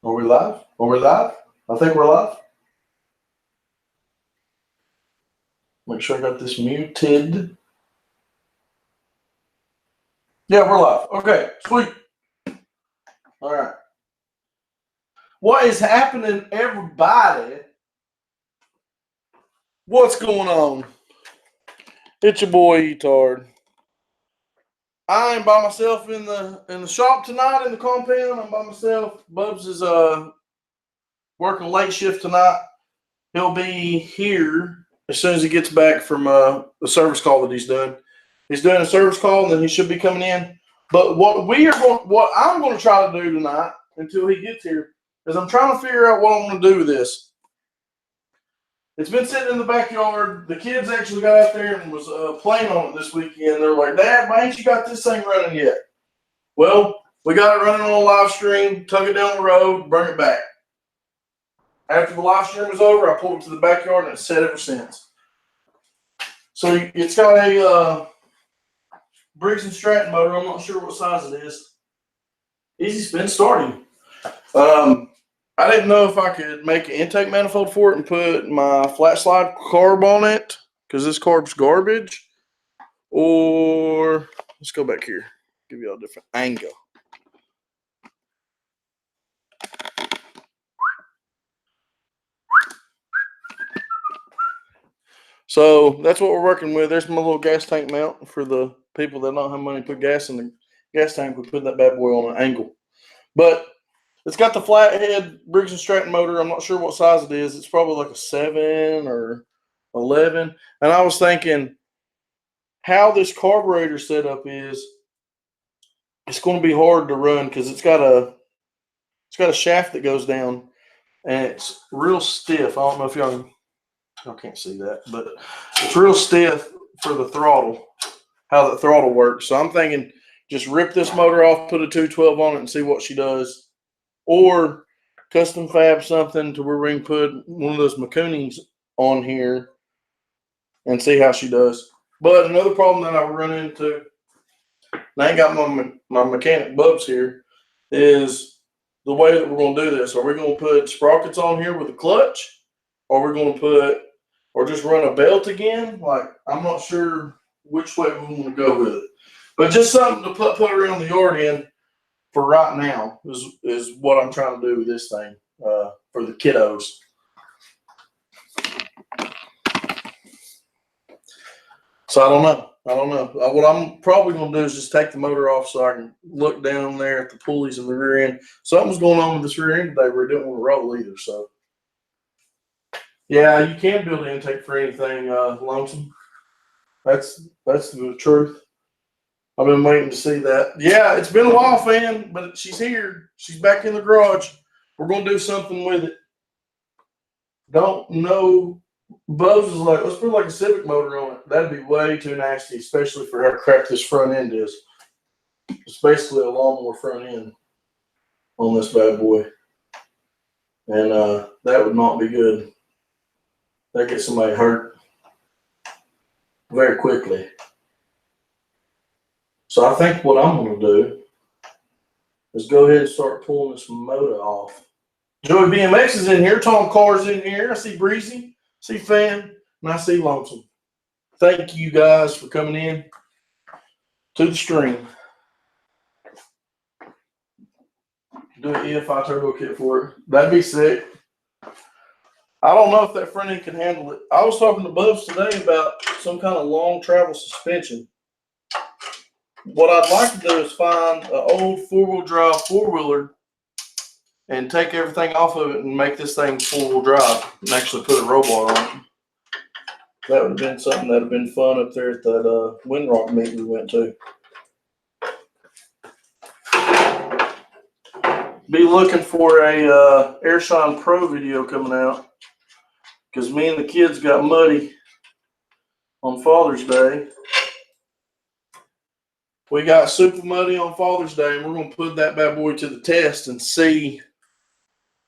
Are we live? Are we live? I think we're live. Make sure I got this muted. Yeah, we're live. Okay, sweet. All right. What is happening, everybody? What's going on? It's your boy Etard. I am by myself in the shop tonight in the compound. I'm by myself. Bubs is working late shift tonight. He'll be here as soon as he gets back from the service call that he's done. He's doing a service call, and then he should be coming in. But what I'm going to try to do tonight until he gets here is I'm trying to figure out what I'm going to do with this. It's been sitting in the backyard. The kids actually got out there and was playing on it this weekend. They're like, "Dad, why ain't you got this thing running yet?" Well, we got it running on a live stream, took it down the road, bring it back. After the live stream was over, I pulled it to the backyard and it's set ever since. So it's got a Briggs and Stratton motor. I'm not sure what size it is. Easy spin starting. I didn't know if I could make an intake manifold for it and put my flat slide carb on it because this carb's garbage. Or let's go back here, give you a different angle. So that's what we're working with. There's my little gas tank mount for the people that don't have money to put gas in the gas tank. We put that bad boy on an angle. But it's got the flathead Briggs and Stratton motor. I'm not sure what size it is. It's probably like a 7 or 11. And I was thinking how this carburetor setup is, it's going to be hard to run because it's got a shaft that goes down and it's real stiff. I don't know if y'all can't see that, but it's real stiff for the throttle, how the throttle works. So I'm thinking just rip this motor off, put a 212 on it and see what she does. Or custom fab something to where we can put one of those Macounings on here and see how she does. But another problem that I run into, and I ain't got my mechanic Bubs here, is the way that we're going to do this. Are we going to put sprockets on here with a clutch? Or we're going to or just run a belt again? Like, I'm not sure which way we want to go with it. But just something to put around the yard in for right now is what I'm trying to do with this thing for the kiddos. So I don't know. What I'm probably going to do is just take the motor off so I can look down there at the pulleys in the rear end. Something's going on with this rear end today where it didn't want to roll either. So, yeah, you can build an intake for anything, Lonesome. That's the truth. I've been waiting to see that. Yeah, it's been a while, fan, but she's here. She's back in the garage. We're going to do something with it. Don't know. Bubs is like, let's put like a Civic motor on it. That'd be way too nasty, especially for how crap this front end is. It's basically a lawnmower front end on this bad boy. And that would not be good. That gets somebody hurt very quickly. So I think what I'm going to do is go ahead and start pulling this motor off. Joey BMX is in here. Tom Carr's in here. I see Breezy, I see Fan, and I see Lonesome. Thank you guys for coming in to the stream. Do an EFI turbo kit for it. That'd be sick. I don't know if that front end can handle it. I was talking to Bubs today about some kind of long travel suspension. What I'd like to do is find an old four-wheel drive four-wheeler and take everything off of it and make this thing four-wheel drive and actually put a robot on it. That would have been something that would have been fun up there at that Windrock meet we went to. Be looking for a Airshine Pro video coming out because me and the kids got muddy on Father's Day. We got super muddy on Father's Day, and we're going to put that bad boy to the test and see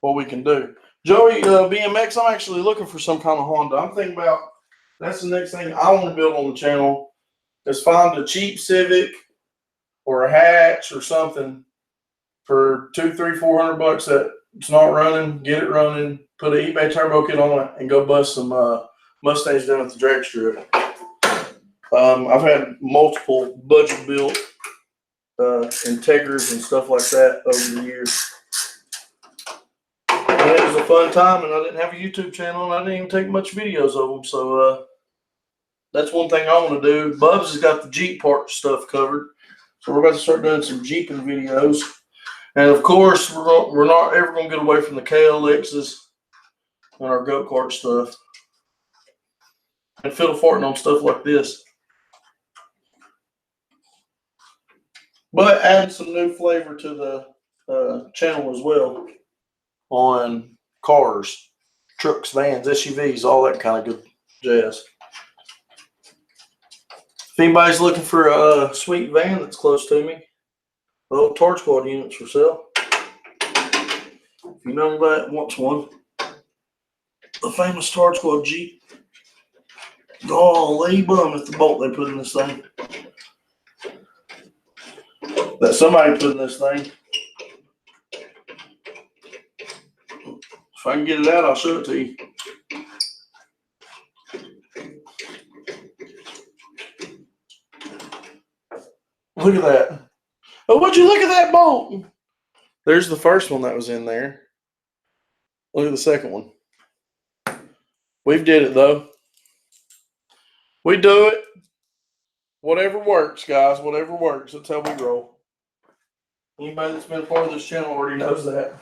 what we can do. Joey, BMX, I'm actually looking for some kind of Honda. I'm thinking about, that's the next thing I want to build on the channel, is find a cheap Civic or a hatch or something for $200, $300, $400 it's not running, get it running, put an eBay turbo kit on it, and go bust some Mustangs down at the drag strip. I've had multiple budget built Integras and stuff like that over the years. And it was a fun time, and I didn't have a YouTube channel, and I didn't even take much videos of them. So that's one thing I want to do. Bubs has got the Jeep part stuff covered, so we're about to start doing some Jeeping videos. And of course, we're not ever going to get away from the KLXs and our go-kart stuff, and fiddle farting on stuff like this. But add some new flavor to the channel as well on cars, trucks, vans, SUVs, all that kind of good jazz. If anybody's looking for a sweet van that's close to me, the old Etard Squad units for sale. If you know anybody that wants one, the famous Etard Squad Jeep. Golly bum at the bolt they put in this thing. That somebody put in this thing. If I can get it out, I'll show it to you. Look at that. Oh, would you look at that bolt? There's the first one that was in there. Look at the second one. We've did it, though. We do it. Whatever works, guys. Whatever works. That's how we roll. Anybody that's been a part of this channel already knows that.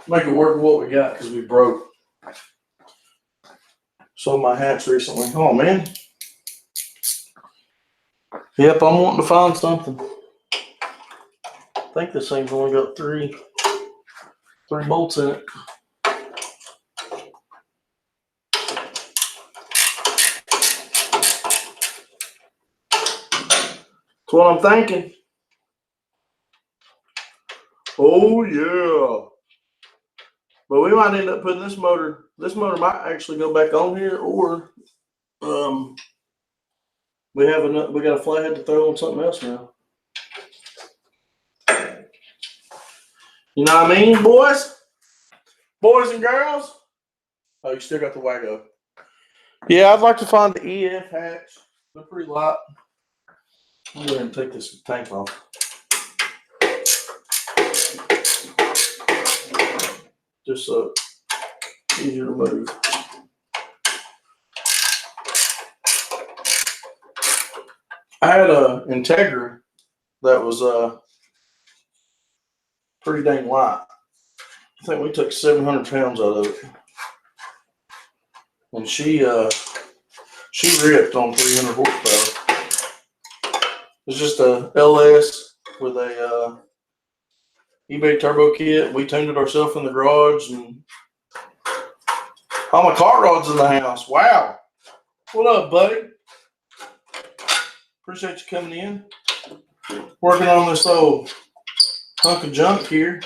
Make it work with what we got because we broke. Sold my hats recently. Oh, man. Yep, I'm wanting to find something. I think this thing's only got three bolts in it. That's what I'm thinking. Oh, yeah. But we might end up putting this motor might actually go back on here, or we got a flathead to throw on something else now. You know what I mean, boys? Boys and girls? Oh, you still got the Wago. Yeah, I'd like to find the EF hatch. They're pretty light. I'm going to take this tank off. Just so it's easier to move. I had a Integra that was pretty dang light. I think we took 700 pounds out of it, and she ripped on 300 horsepower. It's just a LS with a eBay turbo kit. We tuned it ourselves in the garage, and all my kart rods in the house. Wow. What up, buddy? Appreciate you coming in. Working on this old hunk of junk here.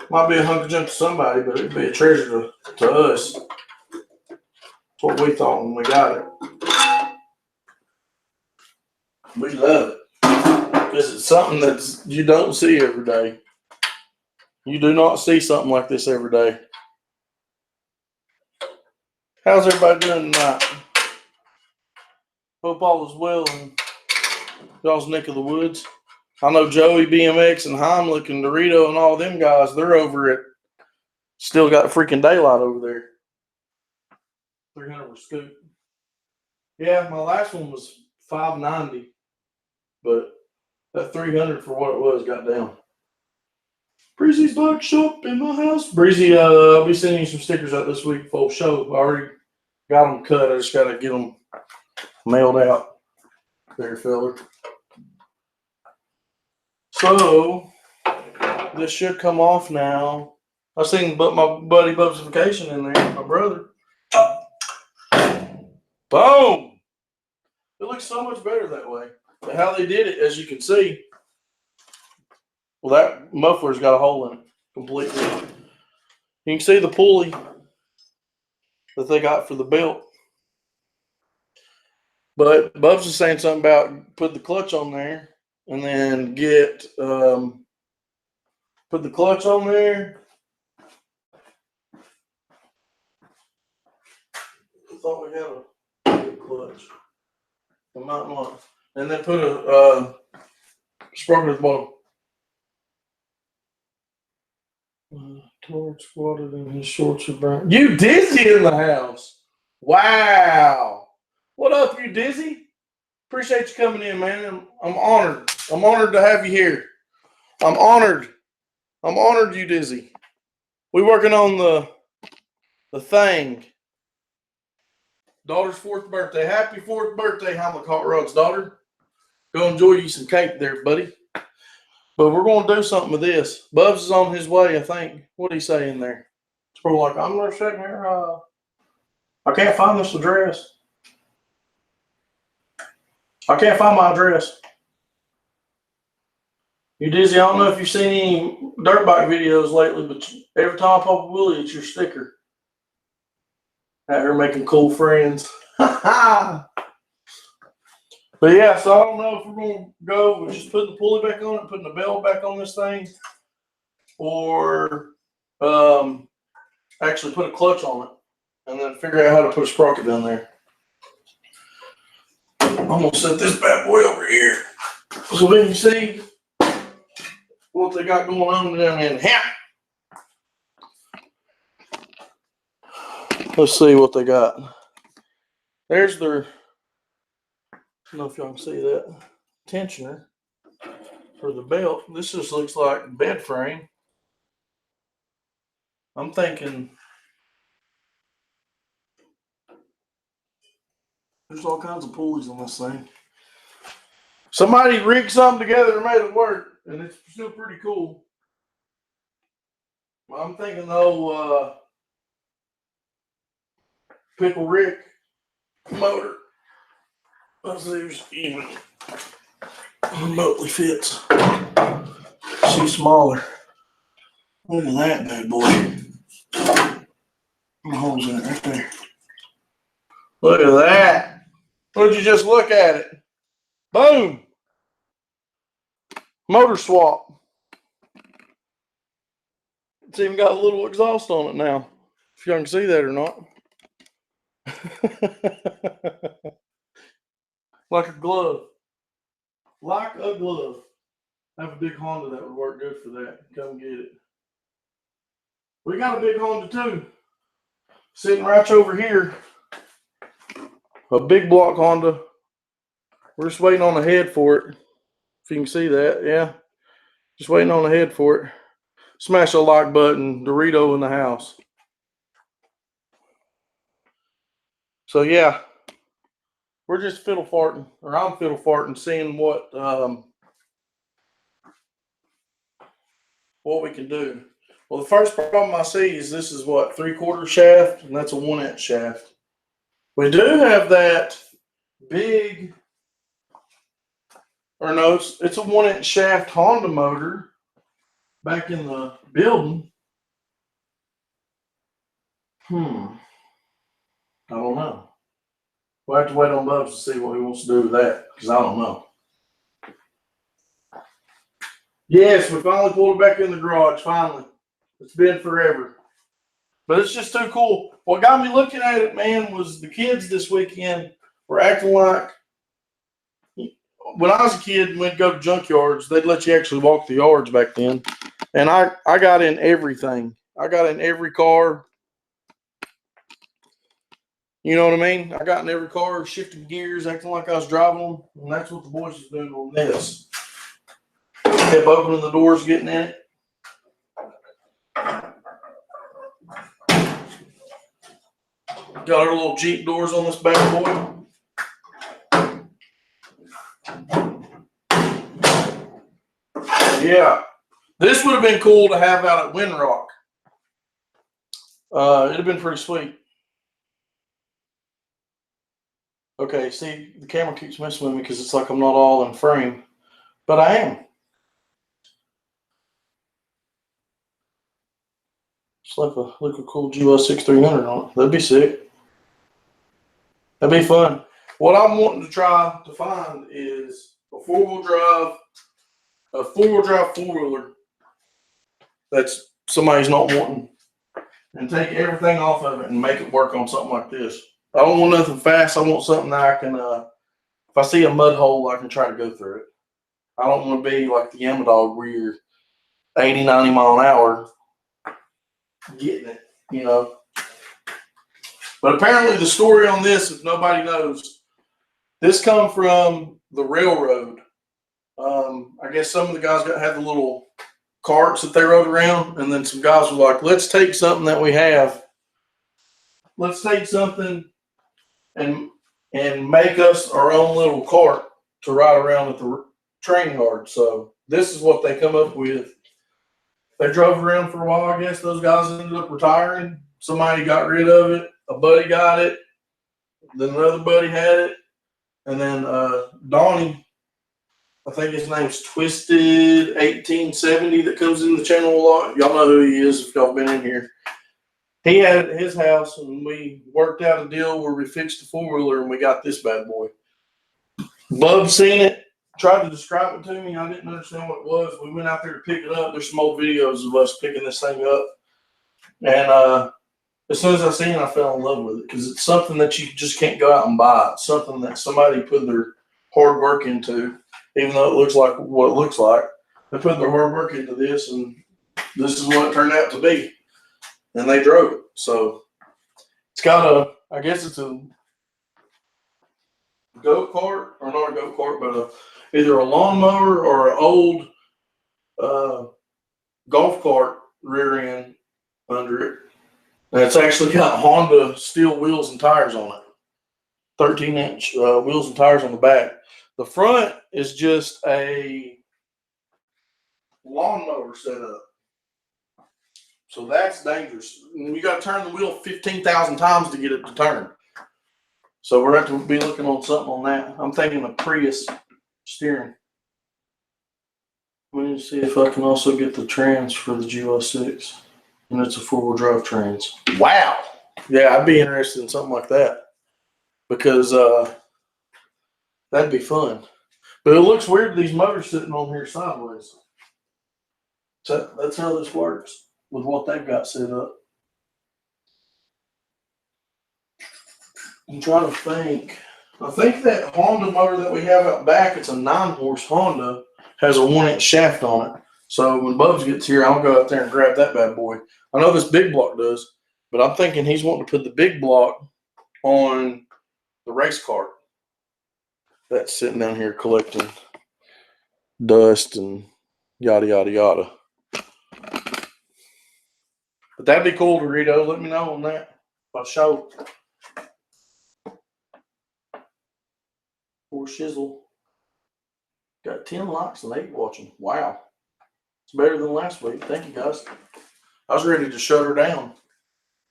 Might be a hunk of junk to somebody, but it'd be a treasure to us. That's what we thought when we got it. We love it. Because it's something that you don't see every day. You do not see something like this every day. How's everybody doing tonight? Hope all is well in y'all's neck of the woods. I know Joey, BMX, and Heimlich, and Dorito, and all them guys, they're over at, still got freaking daylight over there. 300 with Scoop. Yeah, my last one was 590, but that 300 for what it was got down. Breezy's Bike Shop in my house. Breezy, I'll be sending you some stickers out this week for the show. I already got them cut. I just got to get them mailed out there, fella. So, this should come off now. I seen my buddy Bub's Vacation in there, my brother. Boom! It looks so much better that way. But how they did it, as you can see, well, that muffler's got a hole in it completely. You can see the pulley that they got for the belt. But Bubs was saying something about put the clutch on there and then get the Put the clutch on there. I thought we had a clutch. I might not. And then put a sprocket at the bottom. Torch squatted in his shorts are brown. You Dizzy in the house. Wow. What up, you Dizzy? Appreciate you coming in, man. I'm honored. I'm honored to have you here. I'm honored. I'm honored, you Dizzy. We working on the thing. Daughter's 4th birthday. Happy 4th birthday, Hamlet Hot Rods, daughter. Go enjoy you some cake there, buddy. But we're going to do something with this. Bubs is on his way, I think. What did he say in there? It's probably like, I'm not sitting here. I can't find this address. I can't find my address. You Dizzy, I don't know if you've seen any dirt bike videos lately, but every time I pop a wheelie, it's your sticker. Out here making cool friends. But yeah, so I don't know if we're going to go with just putting the pulley back on it, putting the bell back on this thing, or actually put a clutch on it and then figure out how to put a sprocket down there. I'm going to set this bad boy over here so then you see what they got going on down in here. Let's see what they got. There's their, I don't know if y'all can see that, tensioner for the belt. This just looks like bed frame. I'm thinking there's all kinds of pulleys on this thing. Somebody rigged something together and made it work, and it's still pretty cool. I'm thinking though, Pickle Rick motor. Let's see if she even remotely fits. She's smaller. Look at that bad boy. Holes in it right there. Look at that. Would you just look at it? Boom. Motor swap. It's even got a little exhaust on it now. If y'all can see that or not. Like a glove. Like a glove. I have a big Honda that would work good for that. Come get it. We got a big Honda too. Sitting right over here. A big block Honda. We're just waiting on the head for it. If you can see that, yeah. Just waiting on the head for it. Smash a like button. Dorito in the house. So yeah. We're just fiddle farting, or I'm fiddle farting, seeing what we can do. Well, the first problem I see is this is what, 3/4 shaft, and that's a 1-inch shaft. We do have that big, or no, it's a 1-inch shaft Honda motor back in the building. I don't know. We'll have to wait on Bubs to see what he wants to do with that, because I don't know. Yes, we finally pulled it back in the garage, finally. It's been forever. But it's just too cool. What got me looking at it, man, was the kids this weekend were acting like, when I was a kid and we'd go to junkyards, they'd let you actually walk the yards back then. And I got in everything. I got in every car. You know what I mean? I got in every car, shifting gears, acting like I was driving them. And that's what the boys was doing on this. Kept opening the doors, getting in it. Got our little Jeep doors on this bad boy. Yeah. This would have been cool to have out at Windrock. It'd have been pretty sweet. Okay, see, the camera keeps messing with me because it's like I'm not all in frame. But I am. Slap a liquid cooled GS 6300 on it. That'd be sick. That'd be fun. What I'm wanting to try to find is a four-wheel drive 4-wheeler that's somebody's not wanting, and take everything off of it and make it work on something like this. I don't want nothing fast. I want something that I can, if I see a mud hole, I can try to go through it. I don't want to be like the Yama Dog where you're 80, 90 mile an hour getting it, you know. But apparently the story on this, if nobody knows, this come from the railroad. I guess some of the guys had the little carts that they rode around, and then some guys were like, let's take something that we have. Let's take something and make us our own little cart to ride around at the train yard. So this is what they come up with. They drove around for a while, I guess. Those guys ended up retiring. Somebody got rid of it. A buddy got it. Then another buddy had it. And then Donnie, I think his name's Twisted 1870 that comes in the channel a lot. Y'all know who he is if y'all been in here. He had it at his house, and we worked out a deal where we fixed the four-wheeler, and we got this bad boy. Bub seen it, tried to describe it to me. I didn't understand what it was. We went out there to pick it up. There's some old videos of us picking this thing up. And as soon as I seen it, I fell in love with it because it's something that you just can't go out and buy. It's something that somebody put their hard work into, even though it looks like what it looks like. They put their hard work into this, and this is what it turned out to be. And they drove it. So it's got I guess it's a go-kart, or not a go-kart, but either a lawnmower or an old golf cart rear end under it. And it's actually got Honda steel wheels and tires on it. 13-inch wheels and tires on the back. The front is just a lawnmower setup. So that's dangerous. You got to turn the wheel 15,000 times to get it to turn. So we're going to have to be looking on something on that. I'm thinking of Prius steering. Let me see if I can also get the trans for the GY6. And it's a four-wheel drive trans. Wow. Yeah, I'd be interested in something like that. Because that'd be fun. But it looks weird, these motors sitting on here sideways. So that's how this works with what they've got set up. I'm trying to think. I think that Honda motor that we have out back, it's a 9-horse Honda, has a 1-inch shaft on it. So when Bubs gets here, I'll go out there and grab that bad boy. I know this big block does, but I'm thinking he's wanting to put the big block on the race cart that's sitting down here collecting dust and yada, yada, yada. But that'd be cool, Dorito. Let me know on that. I'll show. Poor shizzle. Got 10 likes and 8 watching. Wow. It's better than last week. Thank you, guys. I was ready to shut her down.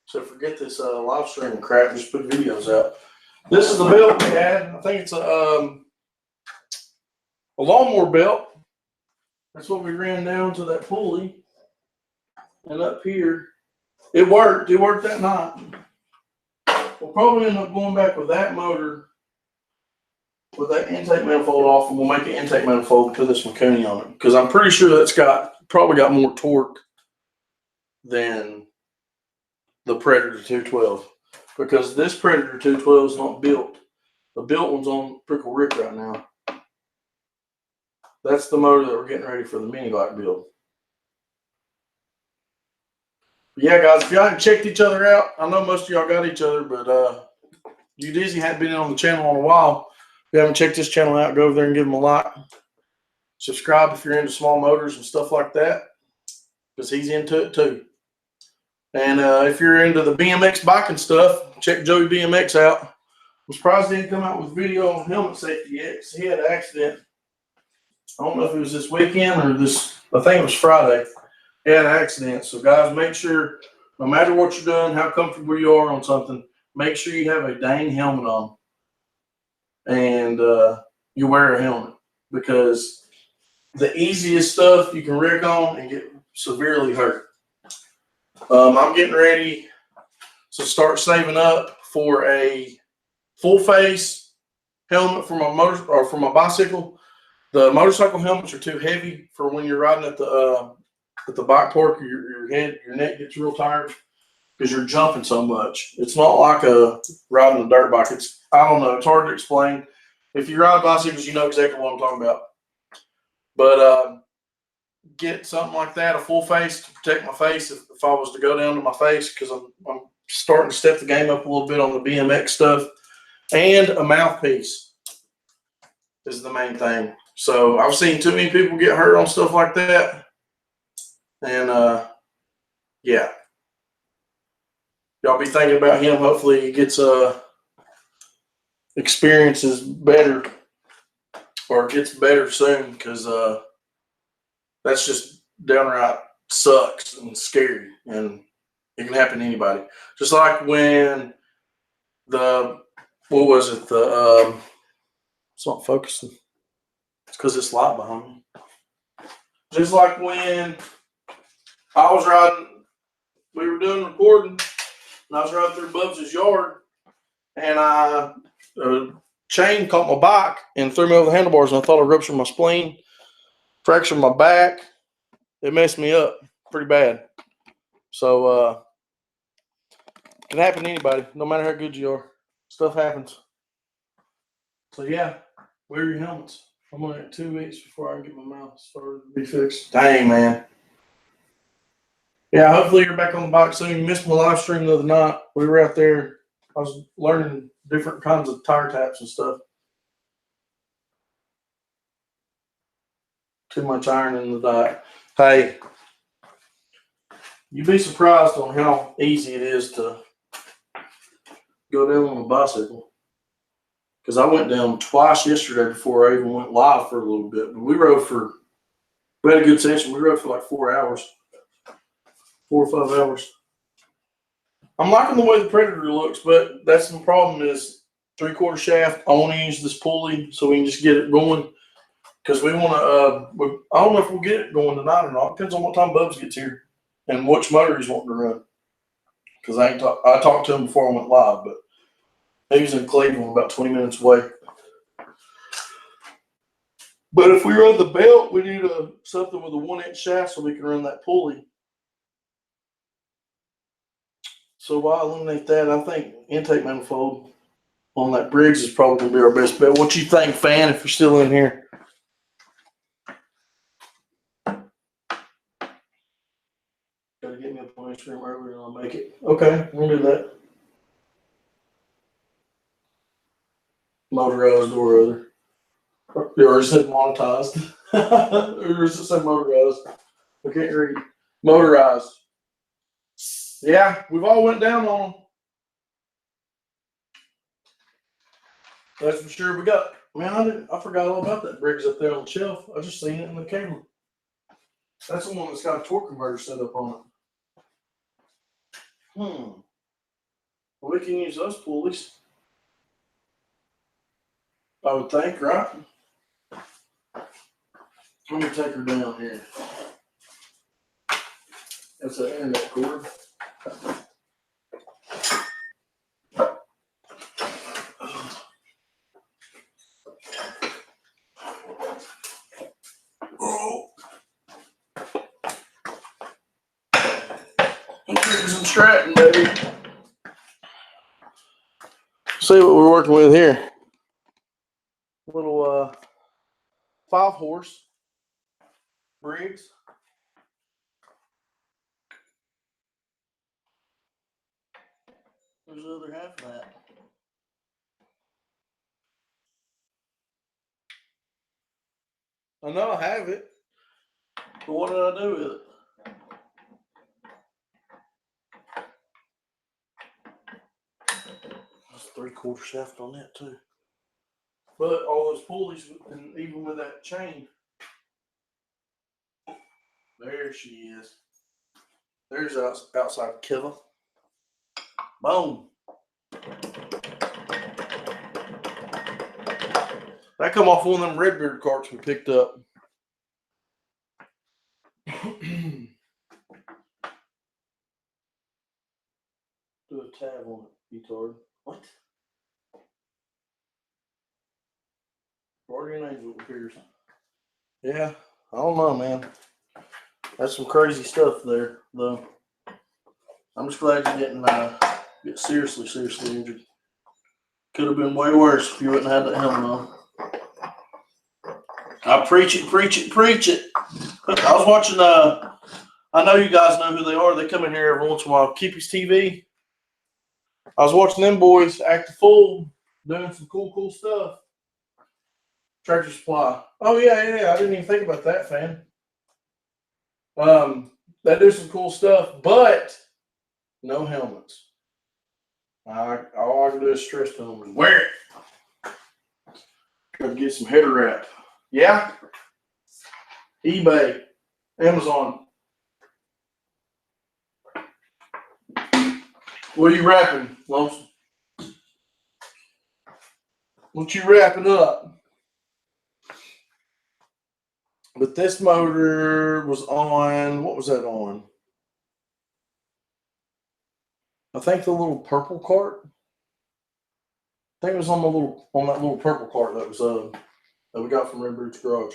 So forget this live streaming crap. Just put videos out. This is the belt we had. I think it's a lawnmower belt. That's what we ran down to that pulley. And up here, it worked. It worked that night. We'll probably end up going back with that motor with that intake manifold off, and we'll make an intake manifold and put this Mikuni on it. Because I'm pretty sure that's probably got more torque than the Predator 212. Because this Predator 212 is not built. The built one's on Prickle Rick right now. That's the motor that we're getting ready for the mini bike build. But yeah, guys, if y'all haven't checked each other out, I know most of y'all got each other, but you Dizzy hadn't been on the channel in a while. If you haven't checked this channel out, go over there and give him a like. Subscribe if you're into small motors and stuff like that, because he's into it too. And if you're into the BMX biking stuff, check Joey BMX out. I'm surprised he didn't come out with video on helmet safety yet, because he had an accident. I don't know if it was this weekend or this, I think it was Friday. He had an accident. So guys, make sure, no matter what you're doing, how comfortable you are on something, make sure you have a dang helmet on. And you wear a helmet, because the easiest stuff you can wreck on and get severely hurt. I'm getting ready to start saving up for a full face helmet for my motor or for my bicycle. The motorcycle helmets are too heavy for when you're riding at the at the bike park, your head, your neck gets real tired because you're jumping so much. It's not like a riding a dirt bike. I don't know. It's hard to explain. If you ride bicycles, you know exactly what I'm talking about. But get something like that, a full face to protect my face if I was to go down to my face, because I'm starting to step the game up a little bit on the BMX stuff, and a mouthpiece is the main thing. So I've seen too many people get hurt on stuff like that, and yeah, y'all be thinking about him. Hopefully he gets experiences better or gets better soon, because that's just downright sucks and scary, and it can happen to anybody. Just like when what was it? It's not focusing. It's because it's light behind me. Just like when I was riding, we were doing recording, and I was riding through Bubs' yard, and chain caught my bike and threw me over the handlebars, and I thought I ruptured my spleen, fractured my back. It messed me up pretty bad. So it can happen to anybody, no matter how good you are. Stuff happens. So yeah, wear your helmets. I'm gonna have 2 weeks before I get my mouth started to be fixed. Dang, man. Yeah, hopefully you're back on the bike soon. You missed my live stream the other night. We were out there. I was learning different kinds of tire taps and stuff. Too much iron in the diet. Hey, you'd be surprised on how easy it is to go down on a bicycle. Because I went down twice yesterday before I even went live for a little bit. But we had a good session. We rode for like 4 hours. 4 or 5 hours. I'm liking the way the Predator looks, but that's the problem is 3/4 shaft. I want to use this pulley so we can just get it going. Because we want to, I don't know if we'll get it going tonight or not. Depends on what time Bubs gets here and which motor he's wanting to run. Because I talked to him before I went live, but he was in Cleveland, about 20 minutes away. But if we run the belt, we need something with a 1-inch shaft so we can run that pulley. So while I eliminate that, I think intake manifold on that Briggs is probably going to be our best bet. What you think, fan, if you're still in here? Gotta get me up on Instagram earlier and I'll make it. Okay, we'll do that. Motorized or other. Or is it monetized? Or is it say motorized? I can't read. Motorized. Yeah, we've all went down on them. That's for sure. We got, man, I forgot all about that Briggs up there on the shelf. I just seen it in the camera. That's the one that's got a torque converter set up on it. Well, we can use those pulleys, I would think, right? Let me take her down here. That's an internet cord. Oh. Some Stratton, baby. See what we're working with here. Little 5-horse Briggs. There's the other half of that. I know I have it, but what did I do with it? There's 3/4 shaft on that too. But all those pulleys, and even with that chain, there she is. There's outside killer. Boom. That come off one of them Redbeard carts we picked up. Do a tab on it, Etard. What? Guardian Angel appears. Yeah, I don't know, man. That's some crazy stuff there, though. I'm just glad you're getting get seriously injured. Could have been way worse if you wouldn't have had that helmet on. I preach it, preach it, preach it. I was watching, I know you guys know who they are. They come in here every once in a while. Keepy's TV. I was watching them boys act a fool, doing some cool stuff. Tractor Supply. Oh, yeah. I didn't even think about that, fan. They do some cool stuff, but no helmets. All I can do is stress to them and wear it. Gotta get some header wrap. Yeah. eBay, Amazon. What are you wrapping, Lonesome? What you wrapping up? But this motor was on, what was that on? I think the little purple cart. I think it was on that little purple cart that was that we got from Red Brute's garage.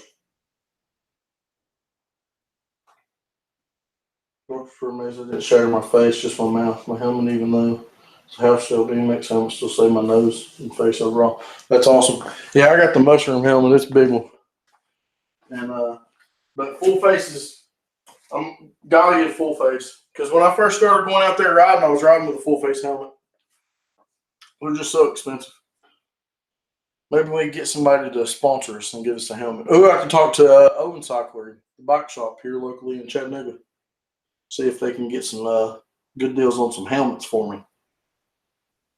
For a minute, I didn't shatter my face, just my mouth. My helmet, even though it's a half shell BMX helmet, still save my nose and face overall. That's awesome. Yeah, I got the mushroom helmet. It's a big one. And but full faces, I'm gotta get full face, because when I first started going out there riding, I was riding with a full face helmet. They're just so expensive. Maybe we can get somebody to sponsor us and give us a helmet. Oh, I can talk to Owen Cycler, the bike shop here locally in Chattanooga. See if they can get some good deals on some helmets for me.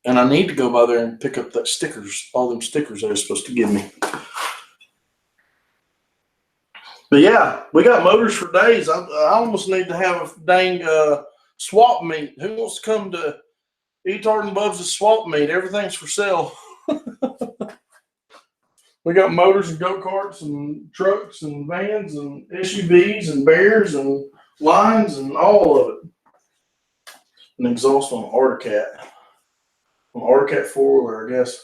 And I need to go by there and pick up that stickers, all them stickers they're supposed to give me. But yeah, we got motors for days. I almost need to have a dang swap meet. Who wants to come to Etard and Bubs' swap meet? Everything's for sale. We got motors and go-karts and trucks and vans and SUVs and bears and lines and all of it. An exhaust on an Articat. An Articat 4-wheeler, I guess.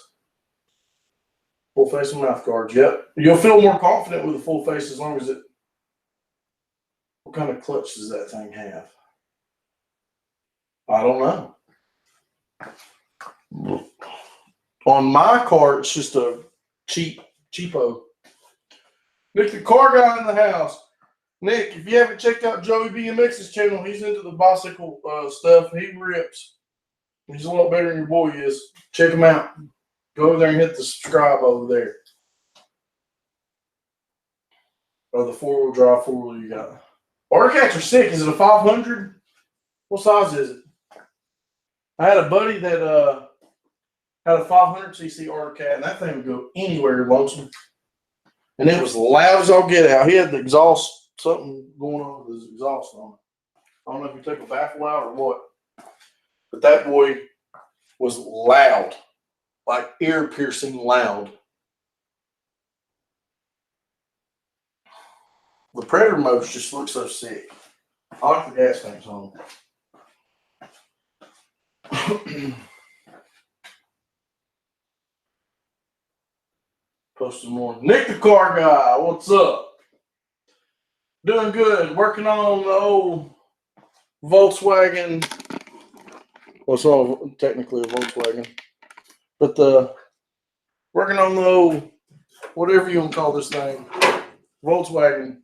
Full face and mouth guards. Yep. You'll feel more confident with a full face as long as it. What kind of clutch does that thing have? I don't know. On my car, it's just a cheapo. Nick, the car guy in the house. Nick, if you haven't checked out Joey BMX's channel, he's into the bicycle stuff. He rips. He's a lot better than your boy is. Check him out. Go over there and hit the subscribe over there. Or the 4-wheel drive 4-wheel you got. Articats are sick. Is it a 500? What size is it? I had a buddy that had a 500cc Articat, and that thing would go anywhere, Lonesome. And it was loud as all get out. He had the exhaust, something going on with his exhaust on it. I don't know if he took a baffle out or what. But that boy was loud. Like ear-piercing loud. The Predator motors just look so sick. I like the gas tanks on them. Post some more. Nick the car guy, what's up? Doing good. Working on the old Volkswagen. Well, it's not technically a Volkswagen. But working on the old, whatever you want to call this thing, Volkswagen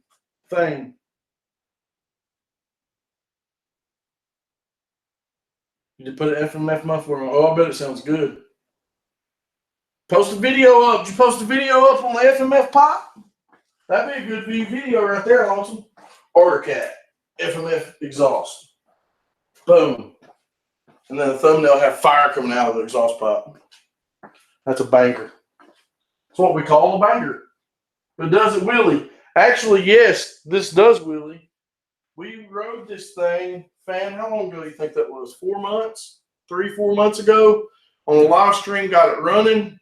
thing. You put an FMF muffler on. Oh, I bet it sounds good. Post a video up. Did you post a video up on the FMF pop? That'd be a good video right there, Lonesome. Articat, FMF exhaust. Boom. And then the thumbnail have fire coming out of the exhaust pipe. That's a banger. That's what we call a banger. But does it wheelie? Actually, yes, this does wheelie. We rode this thing, fan, how long ago do you think that was? 4 months? 3-4 months ago? On a live stream, got it running.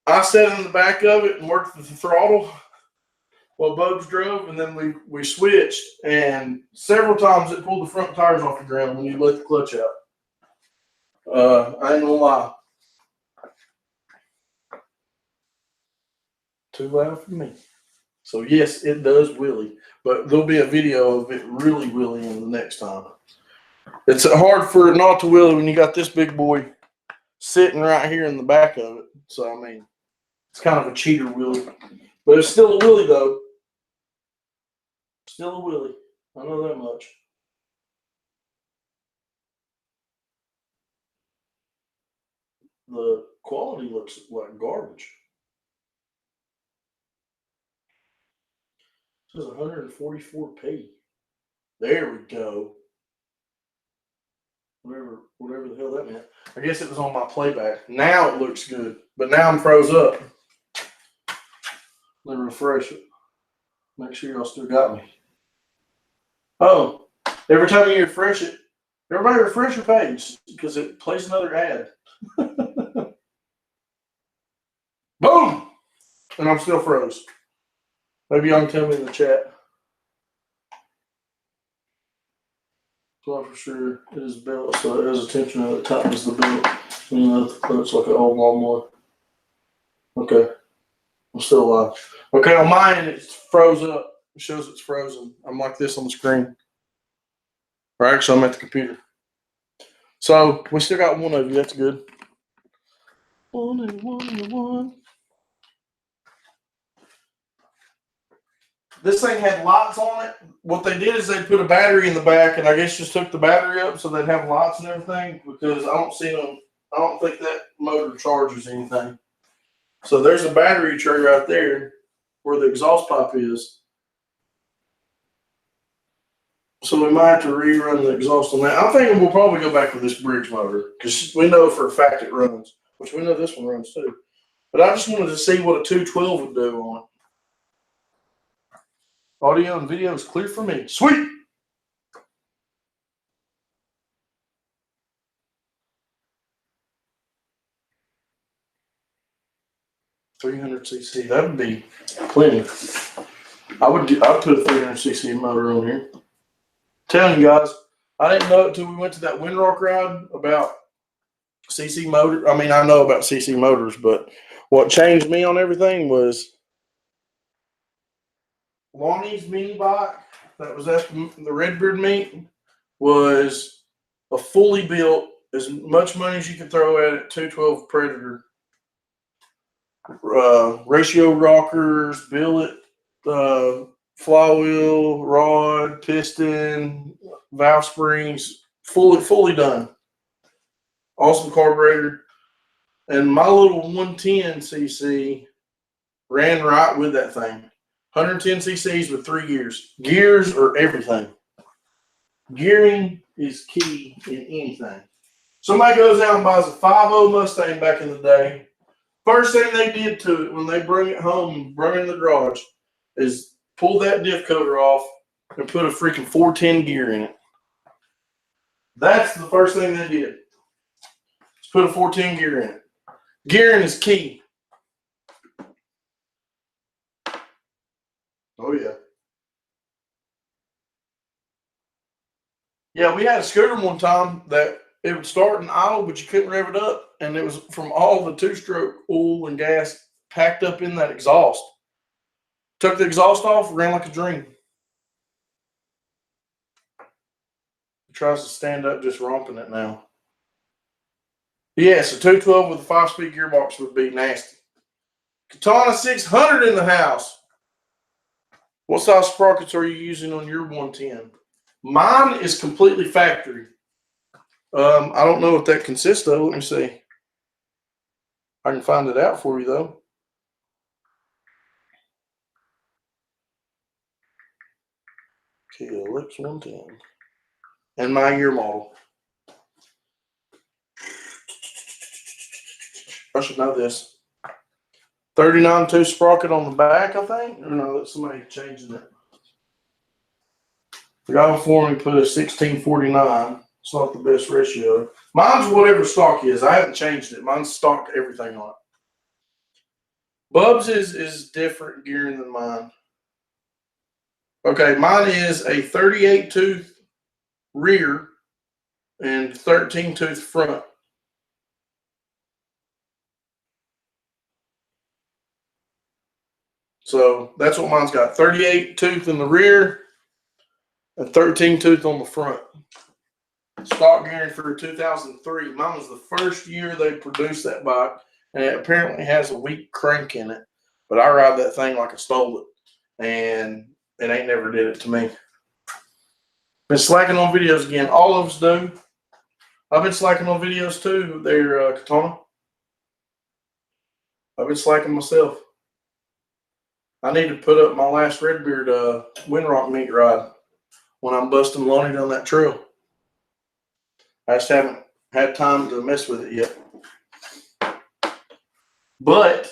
I sat in the back of it and worked with the throttle while Bubs drove, and then we switched, and several times it pulled the front tires off the ground when you let the clutch out. I ain't gonna lie. Too loud for me. So yes, it does wheelie, but there'll be a video of it really wheeling the next time. It's hard for it not to wheelie when you got this big boy sitting right here in the back of it. So I mean, it's kind of a cheater wheelie, but it's still a wheelie though. Still a wheelie. I know that much. The quality looks like garbage. It says 144p. There we go. Whatever the hell that meant. I guess it was on my playback. Now it looks good, but now I'm froze up. Let me refresh it. Make sure y'all still got me. Oh, every time you refresh it, everybody refresh your page because it plays another ad. Boom! And I'm still froze. Maybe y'all can tell me in the chat. So for sure it is built, so it has a tension at the top is the belt. You know, it's like an old lawnmower. Okay. I'm still alive. Okay, on mine it's froze up. It shows it's frozen. I'm like this on the screen. Or actually I'm at the computer. So we still got one of you, that's good. One and one and one. This thing had lights on it. What they did is they put a battery in the back, and I guess just took the battery up so they'd have lights and everything. Because I don't see them. I don't think that motor charges anything. So there's a battery tray right there, where the exhaust pipe is. So we might have to rerun the exhaust on that. I'm thinking we'll probably go back with this Briggs motor because we know for a fact it runs, which we know this one runs too. But I just wanted to see what a 212 would do on it. Audio and video is clear for me. Sweet. $300cc. That would be plenty. I'd put a 300cc motor on here. Telling you guys, I didn't know it until we went to that Windrock ride about CC motor. I mean, I know about CC motors, but what changed me on everything was Lonnie's mini bike that was at the Redbeard meet was a fully built, as much money as you could throw at it, 212 Predator. Ratio rockers, billet, flywheel, rod, piston, valve springs, fully done. Awesome carburetor. And my little 110cc ran right with that thing. 110cc's with 3 gears. Gears are everything. Gearing is key in anything. Somebody goes out and buys a 5.0 Mustang back in the day. First thing they did to it when they bring it home and bring it in the garage is pull that diff cover off and put a freaking 410 gear in it. That's the first thing they did. Just put a 410 gear in it. Gearing is key. Oh, yeah. Yeah, we had a scooter one time that it would start and idle, but you couldn't rev it up. And it was from all the two-stroke oil and gas packed up in that exhaust. Took the exhaust off, ran like a dream. It tries to stand up just romping it now. Yes, a 212 with a 5-speed gearbox would be nasty. Katana 600 in the house. What size sprockets are you using on your 110? Mine is completely factory. I don't know what that consists of. Let me see. I can find it out for you, though. KLX 110. And my year model. I should know this. 39.2 sprocket on the back, I think. Or no, that's somebody changing it. The guy before me put a 1649. It's not the best ratio. Mine's whatever stock is. I haven't changed it. Mine's stock everything on it. Bub's is different gearing than mine. Okay, mine is a 38 tooth rear and 13 tooth front. So that's what mine's got. 38 tooth in the rear and 13 tooth on the front. Stock guarantee for 2003. Mine was the first year they produced that bike, and it apparently has a weak crank in it. But I ride that thing like I stole it, and it ain't never did it to me. Been slacking on videos again. All of us do. I've been slacking on videos too there, Katana. I've been slacking myself. I need to put up my last Redbeard Windrock meet ride when I'm busting Lonnie down that trail. I just haven't had time to mess with it yet. But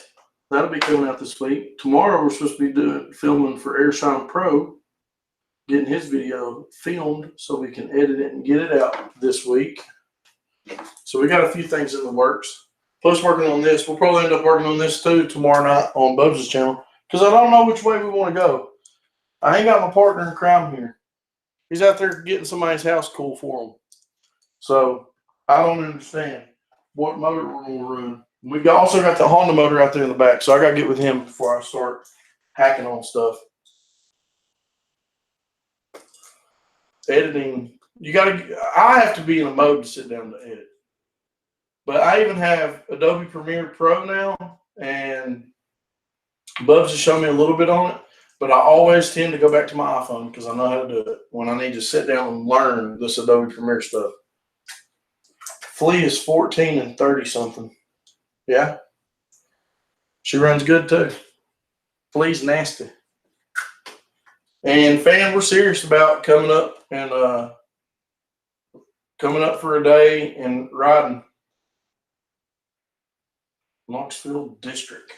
that'll be coming out this week. Tomorrow we're supposed to be filming for Airshine Pro, getting his video filmed so we can edit it and get it out this week. So we got a few things in the works. Plus working on this. We'll probably end up working on this too tomorrow night on Bubs' channel because I don't know which way we want to go. I ain't got my partner in crime here. He's out there getting somebody's house cool for him. So I don't understand what motor we're going to run. We also got the Honda motor out there in the back, so I got to get with him before I start hacking on stuff. Editing, I have to be in a mode to sit down to edit. But I even have Adobe Premiere Pro now, and Bubs has shown me a little bit on it, but I always tend to go back to my iPhone because I know how to do it when I need to sit down and learn this Adobe Premiere stuff. Flea is 14 and 30 something. Yeah. She runs good too. Flea's nasty. And fan, we're serious about coming up for a day and riding Knoxville District.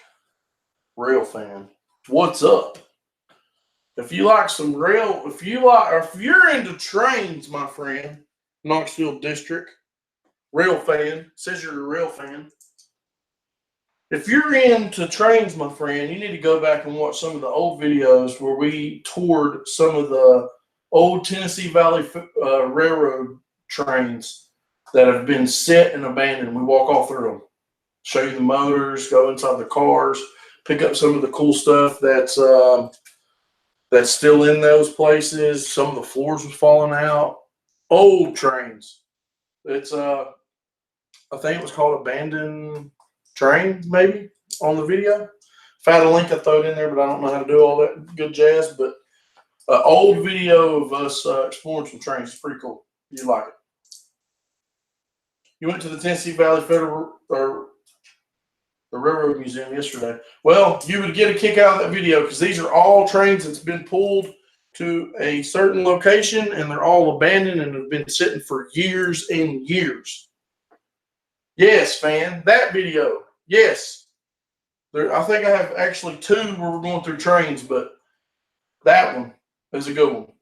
Rail fan. What's up? If you like some rail, if you're into trains, my friend, Knoxville District, rail fan, says you're a rail fan. If you're into trains, my friend, you need to go back and watch some of the old videos where we toured some of the old Tennessee Valley Railroad trains that have been set and abandoned. We walk all through them, show you the motors, go inside the cars, pick up some of the cool stuff that's still in those places. Some of the floors was falling out. Old trains. It's I think it was called Abandoned Train, maybe, on the video. If I had a link, I throw it in there, but I don't know how to do all that good jazz. But old video of us exploring some trains. It's pretty cool. You like it. You went to the Tennessee Valley Federal or the Railroad Museum yesterday. Well, you would get a kick out of that video because these are all trains that's been pulled to a certain location, and they're all abandoned and have been sitting for years and years. Yes, fan, that video. Yes. I think I have actually two where we're going through trains, but that one is a good one.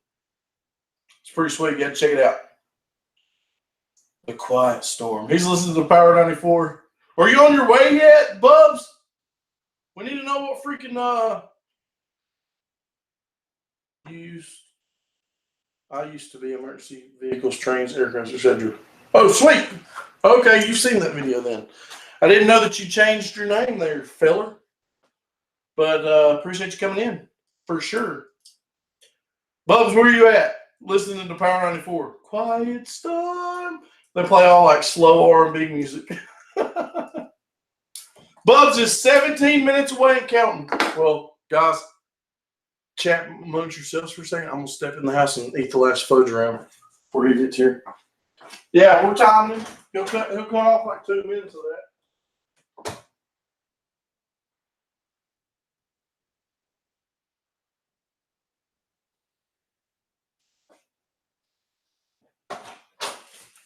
It's pretty sweet. You got to check it out. The Quiet Storm. He's listening to Power 94. Are you on your way yet, Bubs? We need to know what freaking I used to be emergency vehicles, trains, aircraft, etc. Oh, sweet. Okay, you've seen that video then. I didn't know that you changed your name there, feller. But appreciate you coming in, for sure. Bubs, where are you at? Listening to Power 94. Quiet Storm. They play all like slow R&B music. Bubs is 17 minutes away and counting. Well, guys, chat amongst yourselves for a second. I'm going to step in the house and eat the last fudge round before he gets here. Yeah, we're timing him. He'll cut off like 2 minutes of that.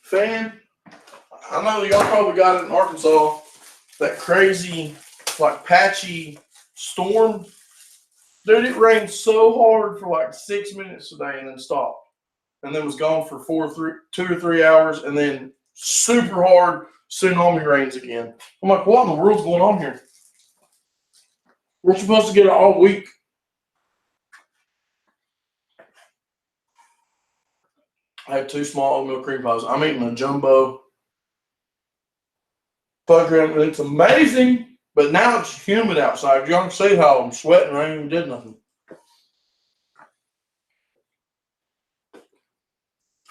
Fan, I know y'all probably got it in Arkansas, that crazy, like, patchy storm. Dude, it rained so hard for like 6 minutes today and then stopped. And then was gone for 2 or 3 hours, and then super hard tsunami rains again. I'm like, what in the world's going on here? We're supposed to get it all week. I had 2 small oatmeal cream pies. I'm eating a jumbo fudge round, and it's amazing. But now it's humid outside. Y'all can see how I'm sweating. I ain't even did nothing.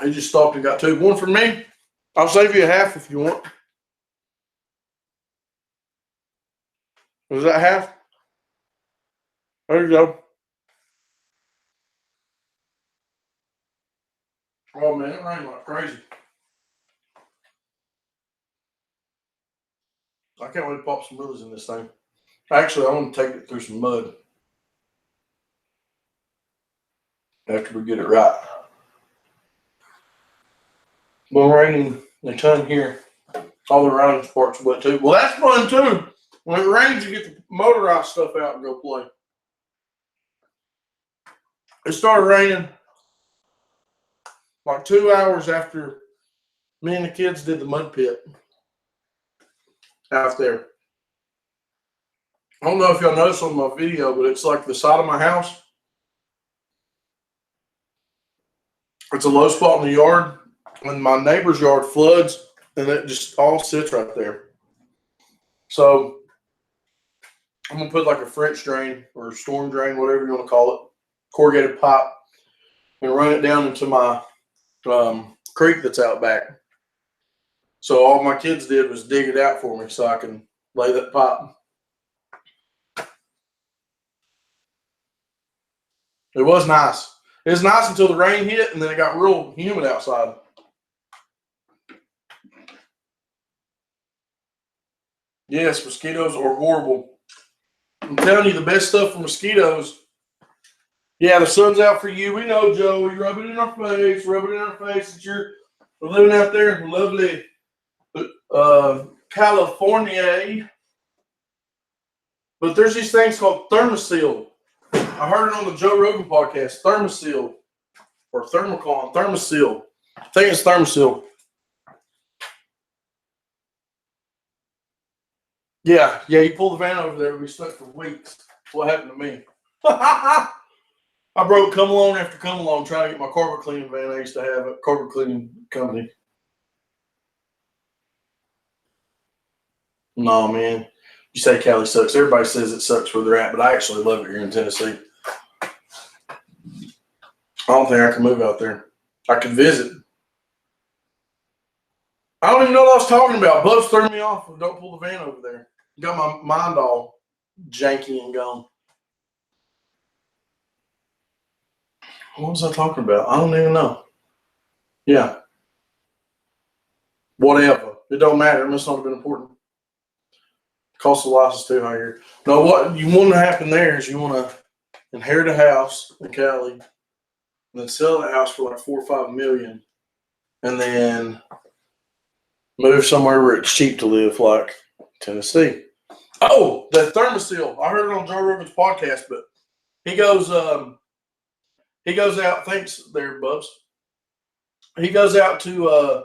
He just stopped and got two. One for me. I'll save you a half if you want. Was that half? There you go. Oh, man, it rained like crazy. I can't wait to pop some wheelies in this thing. Actually, I want to take it through some mud after we get it right. Well, raining a ton here. All the riding sports wet too. Well, that's fun too. When it rains, you get the motorized stuff out and go play. It started raining like 2 hours after me and the kids did the mud pit out there. I don't know if y'all noticed on my video, but it's like the side of my house. It's a low spot in the yard, and my neighbor's yard floods, and it just all sits right there. So I'm gonna put like a French drain or storm drain, whatever you want to call it, corrugated pipe, and run it down into my creek that's out back. So all my kids did was dig it out for me so I can lay that pipe. It was nice. It was nice until the rain hit, and then it got real humid outside. Yes, mosquitoes are horrible. I'm telling you, the best stuff for mosquitoes. Yeah, the sun's out for you. We know, Joe. You rub it in our face. Rub it in our face that you're living out there in lovely California. But there's these things called Thermosil. I heard it on the Joe Rogan podcast. Thermosil or Thermocon. Thermosil. I think it's Thermosil. Yeah, you pull the van over there, we'll be stuck for weeks. That's what happened to me. I broke come along after come along trying to get my carpet cleaning van I used to have at carpet cleaning company. No, man. You say Cali sucks. Everybody says it sucks where they're at, but I actually love it here in Tennessee. I don't think I can move out there. I can visit. I don't even know what I was talking about. Bubs threw me off. Don't pull the van over there. Got my mind all janky and gone. What was I talking about? I don't even know. Yeah. Whatever. It don't matter. It must not have been important. Cost of license too high here. No, what you want to happen there is you want to inherit a house in Cali and then sell that house for like $4 or $5 million and then move somewhere where it's cheap to live, like Tennessee. Oh, that Thermosil. I heard it on Joe Rogan's podcast, but he goes out, thanks there, Bubs. He goes out to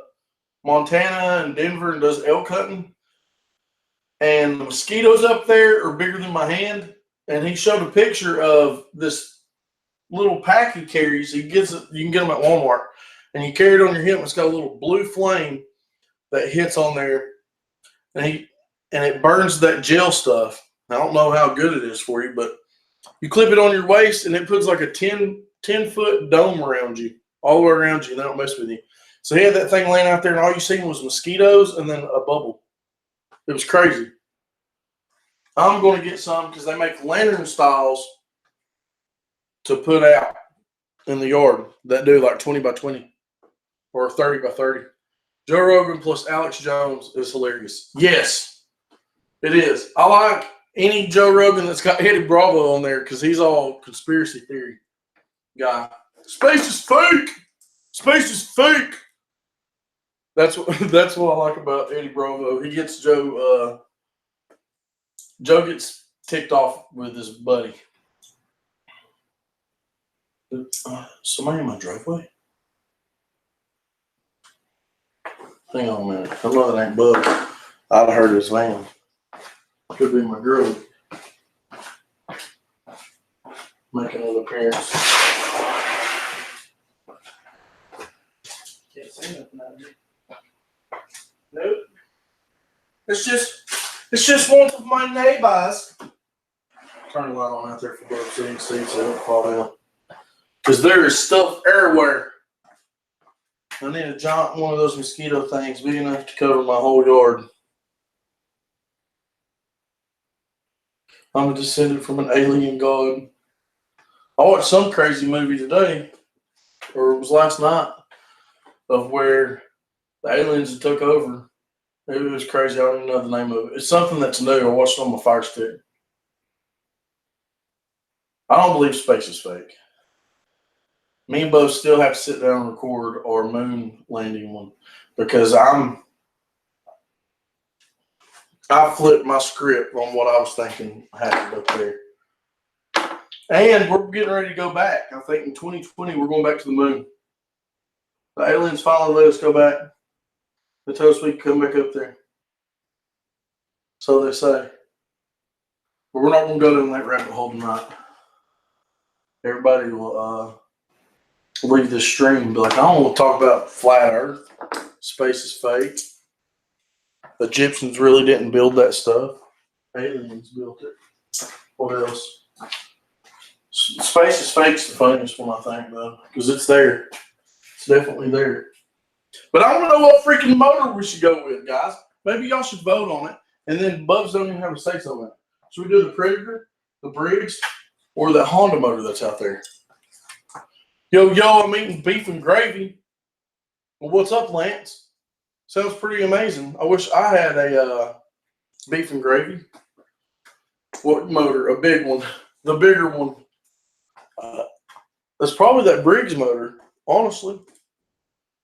Montana and Denver and does elk hunting. And the mosquitoes up there are bigger than my hand. And he showed a picture of this little pack he carries. He gets it, you can get them at Walmart. And you carry it on your hip. It's got a little blue flame that hits on there. And it burns that gel stuff. I don't know how good it is for you, but you clip it on your waist and it puts like a 10-foot dome around you, all the way around you, and they don't mess with you. So he had that thing laying out there, and all you seen was mosquitoes and then a bubble. It was crazy. I'm going to get some because they make lantern styles to put out in the yard that do like 20 by 20 or 30 by 30. Joe Rogan plus Alex Jones is hilarious. Yes, it is. I like any Joe Rogan that's got Eddie Bravo on there because he's all conspiracy theory guy. Space is fake. Space is fake. That's what I like about Eddie Bravo. He gets Joe. Joe gets ticked off with his buddy. Somebody in my driveway? Hang on a minute. I know that ain't Bug. I'd have heard his van. Could be my girl. Making an appearance. Can't see nothing out here. Nope. It's just It's just one of my neighbors. Turn the light on out there for both so you can see so it don't fall down. Because there is stuff everywhere. I need a giant one of those mosquito things big enough to cover my whole yard. I'm descended from an alien god. I watched some crazy movie today, or it was last night, of where the aliens took over. It was crazy. I don't even know the name of it. It's something that's new. I watched it on my Fire Stick. I don't believe space is fake. Me and Bo still have to sit down and record our moon landing one because I flipped my script on what I was thinking happened up there. And we're getting ready to go back. I think in 2020 we're going back to the moon. The aliens finally let us go back. They told us we could come back up there. So they say. But we're not going to go down that rabbit hole tonight. Everybody will leave this stream and be like, I don't want to talk about flat earth. Space is fake. The Egyptians really didn't build that stuff. Aliens built it. What else? Space is fake is the funniest one, I think, though, because it's there. It's definitely there. But I want to know what freaking motor we should go with, guys. Maybe y'all should vote on it, and then Bubs don't even have a say-so in it. Should we do the Predator, the Briggs, or the Honda motor that's out there? Yo, I'm eating beef and gravy. Well, what's up, Lance? Sounds pretty amazing. I wish I had a beef and gravy. What motor? A big one. The bigger one. That's probably that Briggs motor, honestly.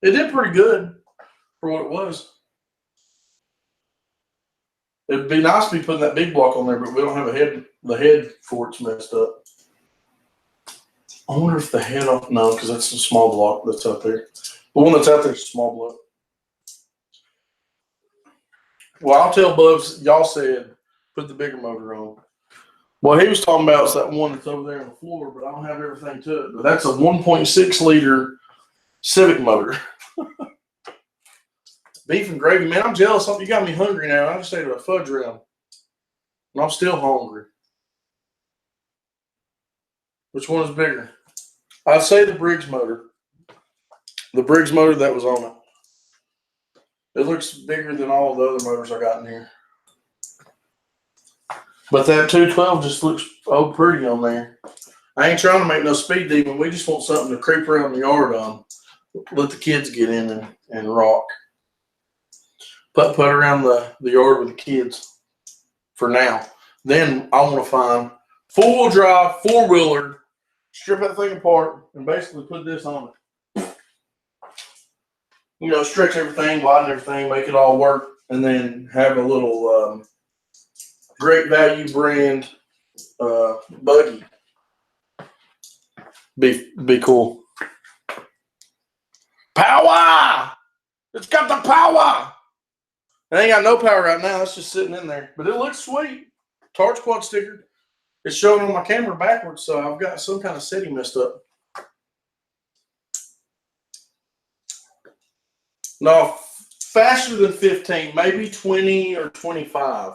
It did pretty good for what it was. It'd be nice to be putting that big block on there, but we don't have a head. The head for it's messed up. I wonder if the head off. No, because that's a small block that's out there. The one that's out there is a small block. Well, I'll tell Bubs, y'all said put the bigger motor on. What he was talking about is that one that's over there on the floor, but I don't have everything to it. But that's a 1.6 liter Civic motor. Beef and gravy, man. I'm jealous. You got me hungry now. I just ate a fudge round, and I'm still hungry. Which one is bigger? I'd say the Briggs motor. The Briggs motor that was on it. It looks bigger than all the other motors I got in here. But that 212 just looks pretty on there. I ain't trying to make no speed demon. We just want something to creep around the yard on. Let the kids get in and rock. Put around the yard with the kids for now. Then I want to find four-wheel drive, four-wheeler, strip that thing apart, and basically put this on it. You know, stretch everything, widen everything, make it all work, and then have a little Great Value brand buggy. Be cool. Power! It's got the power! It ain't got no power right now. It's just sitting in there. But it looks sweet. Torch quad sticker. It's showing on my camera backwards, so I've got some kind of setting messed up. No, faster than 15, maybe 20 or 25.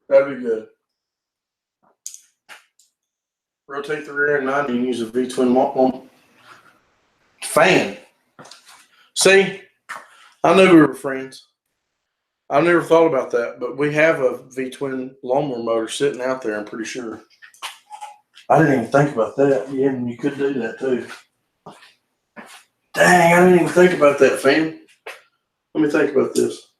That'd be good. Rotate the rear end 90 and use a V-twin fan. See, I knew we were friends. I never thought about that, but we have a V-twin lawnmower motor sitting out there, I'm pretty sure. I didn't even think about that. Yeah, and you could do that too. Dang, I didn't even think about that, fam. Let me think about this.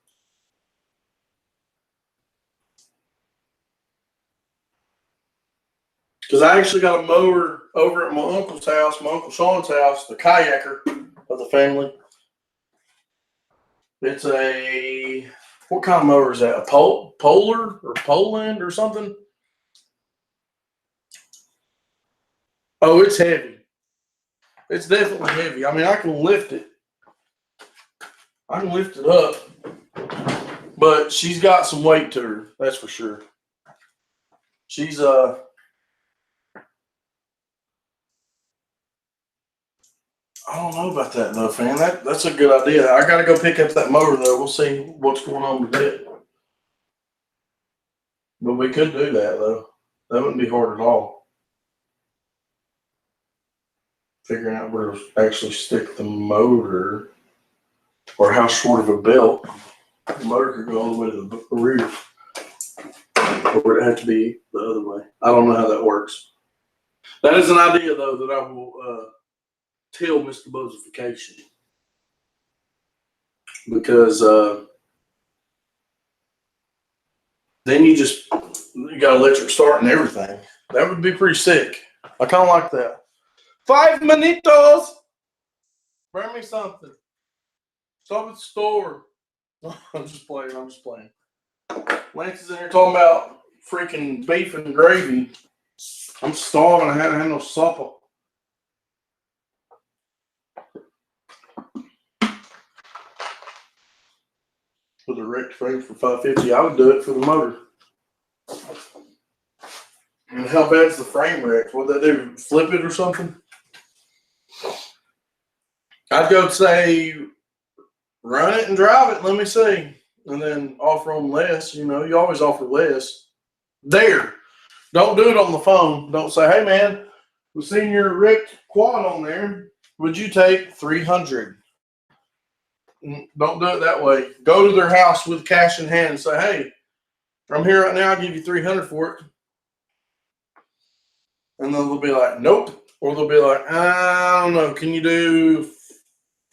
Because I actually got a mower over at my uncle's house, my Uncle Sean's house, the kayaker of the family. It's a, what kind of mower is that? A Polar or Poland or something? Oh, it's heavy. It's definitely heavy. I mean, I can lift it. I can lift it up. But she's got some weight to her, that's for sure. She's I don't know about that though, fam. That's a good idea. I gotta go pick up that motor though. We'll see what's going on with it. But we could do that, though. That wouldn't be hard at all. Figuring out where to actually stick the motor or how short of a belt the motor could go all the way to the rear. Or would it have to be the other way? I don't know how that works. That is an idea, though, that I will tell Mr. Buzzification. Because then you got electric start and everything. That would be pretty sick. I kind of like that. 5 minutos. Bring me something. Stop at the store. I'm just playing. Lance is in here talking about freaking beef and gravy. I'm starving. I haven't had no supper. For the wrecked frame for $550, I would do it for the motor. And how bad's the frame wrecked? What'd they do? Flip it or something? I'd go say, run it and drive it. Let me see. And then offer them less. You know, you always offer less. There. Don't do it on the phone. Don't say, hey, man, we've seen your wrecked quad on there. Would you take $300? Don't do it that way. Go to their house with cash in hand and say, hey, I'm here right now. I'll give you $300 for it. And then they'll be like, nope. Or they'll be like, I don't know. Can you do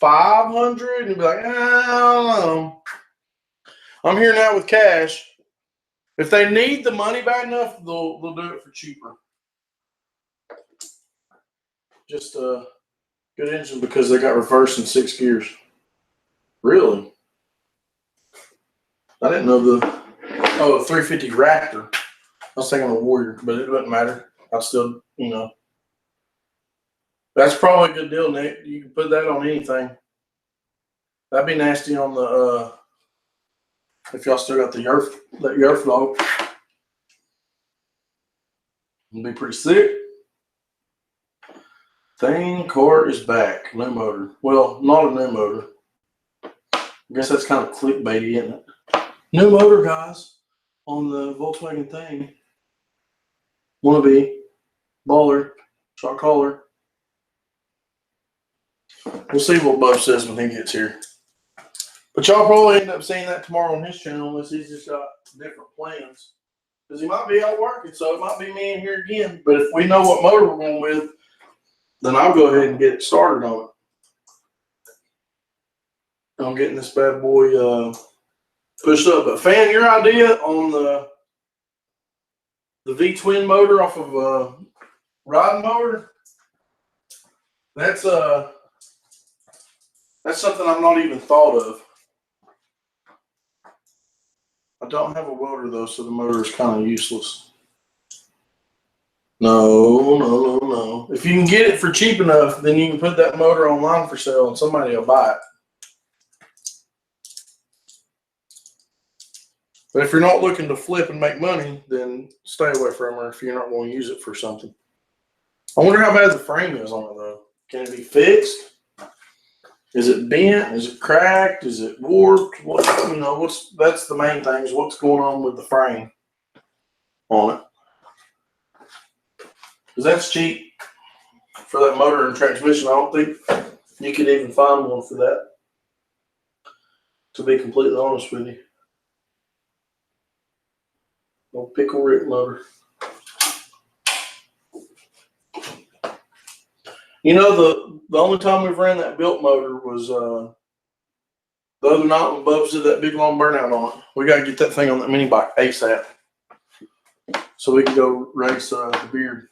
$500? And you'll be like, I don't know. I'm here now with cash. If they need the money bad enough, they'll do it for cheaper. Just a good engine because they got reverse in 6 gears. Really? I didn't know the 350 Raptor. I was thinking a Warrior, but it doesn't matter. I still, that's probably a good deal, Nick. You can put that on anything. That'd be nasty on the if y'all still got the Yerf dog. It'd be pretty sick. Thing car is back. New motor. Well, not a new motor. I guess that's kind of clickbaity, isn't it? New motor, guys, on the Volkswagen thing. Wannabe, baller, shot caller. We'll see what Bub says when he gets here. But y'all probably end up seeing that tomorrow on his channel unless he's just got different plans. Because he might be out working, so it might be me in here again. But if we know what motor we're going with, then I'll go ahead and get it started on it. I'm getting this bad boy pushed up. But Fan, your idea on the V-twin motor off of a riding motor, that's something I've not even thought of. I don't have a welder though, so the motor is kind of useless. No. If you can get it for cheap enough, then you can put that motor online for sale and somebody will buy it. But if you're not looking to flip and make money, then stay away from her if you're not going to use it for something. I wonder how bad the frame is on it though. Can it be fixed? Is it bent? Is it cracked? Is it warped? That's the main thing is what's going on with the frame on it. Because that's cheap for that motor and transmission. I don't think you could even find one for that, to be completely honest with you. No pickle Rick motor. The only time we've ran that built motor was the other night when Bubs did that big long burnout on it. We got to get that thing on that mini bike ASAP so we can go race the Beard.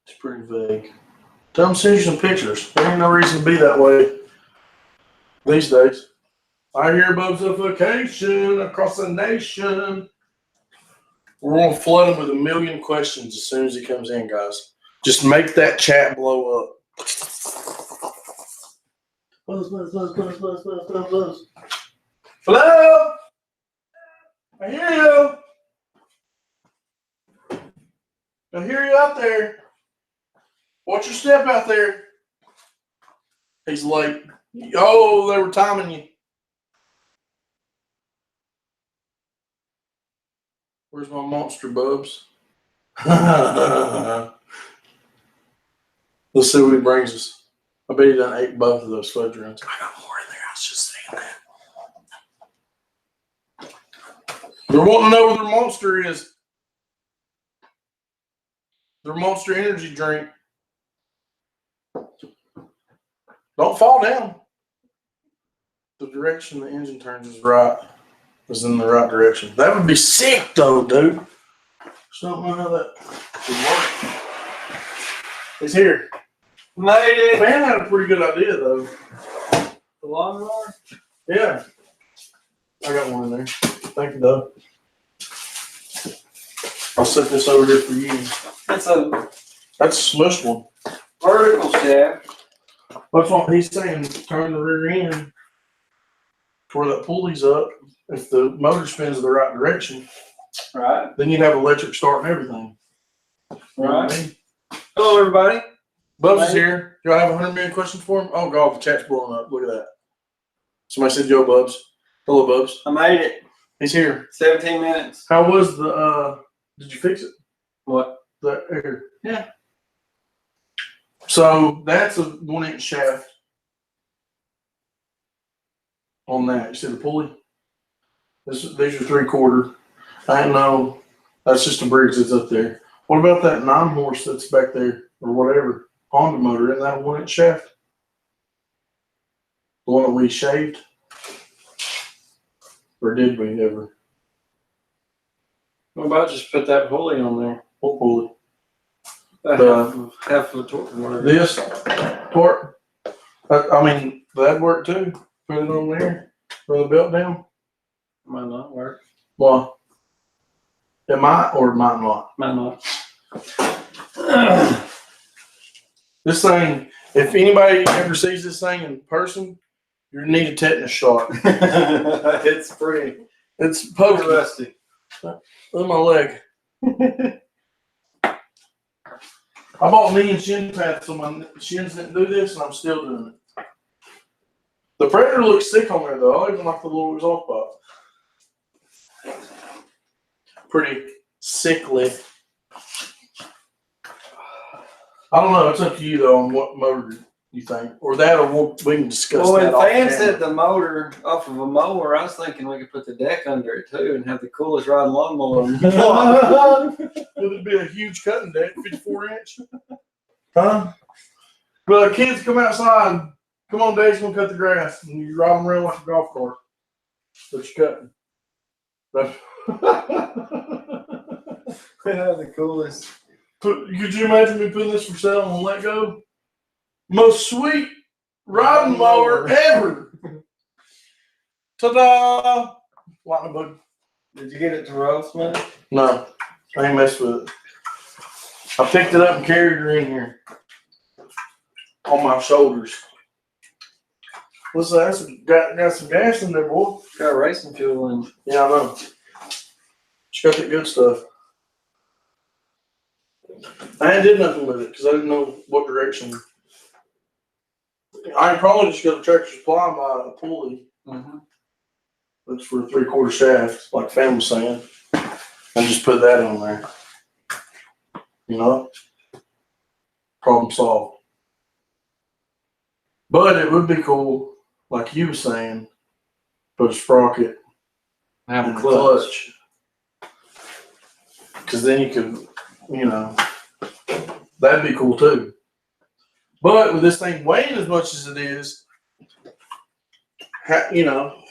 It's pretty vague. Tell them to send you some pictures. There ain't no reason to be that way these days. I hear Bubsification across the nation. We're going to flood him with a million questions as soon as he comes in, guys. Just make that chat blow up. Buzz. Hello? I hear you. I hear you out there. Watch your step out there. He's late. Oh, they were timing you. Where's my monster bubs? Let's see what he brings us. I bet he done ate both of those fudge rounds. I got more in there. I was just saying that. They're wanting to know where their monster is. Their Monster Energy drink. Don't fall down. The direction the engine turns is right. Is in the right direction. That would be sick, though, dude. Just don't know how that would work. It's here. Made it. Man had a pretty good idea, though. The lawnmower? Yeah. I got one in there. Thank you, though. I'll set this over here for you. That's a smushed one. vertical shaft. That's what he's saying. Turn the rear end where that pulley's up. If the motor spins the right direction, Right. then you'd have electric start and everything. You know what I Right. mean? Hello, everybody. Bubs is here. Do I have 100 million questions for him? Oh, God, the chat's blowing up. Look at that. Somebody said, yo, Bubs. Hello, Bubs. I made it. He's here. 17 minutes. How was the, did you fix it? What? The air. Yeah. So that's a 1-inch shaft on that. You see the pulley? These are 3/4. I don't know. That's just a Briggs that's up there. What about that 9-horse that's back there or whatever? Honda motor. Isn't that a 1-inch shaft? The one that we shaved? Or did we ever? What about just put that pulley on there? What pulley? Half of the torque motor. This torque? I mean, that'd work too. Put it on there. Run the belt down. Might not work. Well, it might or it might not. Might not. This thing, if anybody ever sees this thing in person, you need a tetanus shot. It's pretty. It's pokey. Rusty. Look at my leg. I bought knee and shin pads so my shins didn't do this, and I'm still doing it. The Predator looks sick on there, though. I even like the little exhaust box. Pretty sickly. I don't know. It's up to you, though, on what motor you think. Or that, or we can discuss Well, that when Fan off said the motor off of a mower, I was thinking we could put the deck under it too and have the coolest riding lawnmower. Would it be a huge cutting deck, 54-inch? Huh? But kids come outside. Come on, Dave's gonna cut the grass, and you ride them around like a golf cart. But you're cutting. Yeah, the coolest. Could you imagine me putting this for sale and let go? Most sweet riding mower ever. Ta-da! Lightning bug. Did you get it to roast, man? No, I ain't messed with it. I picked it up and carried her in here on my shoulders. What's that? Got some gas in there, boy. Got racing fuel in. Yeah, I know. She got that good stuff. I ain't did nothing with it because I didn't know what direction. I probably just got a Tractor Supply and buy a pulley. Mm-hmm. That's for a 3/4 shaft, like Fan was saying, and just put that on there. You know, problem solved. But it would be cool, like you were saying, put a sprocket Have and a a clutch. because then you could, you know, that'd be cool too. But with this thing weighing as much as it is, you know,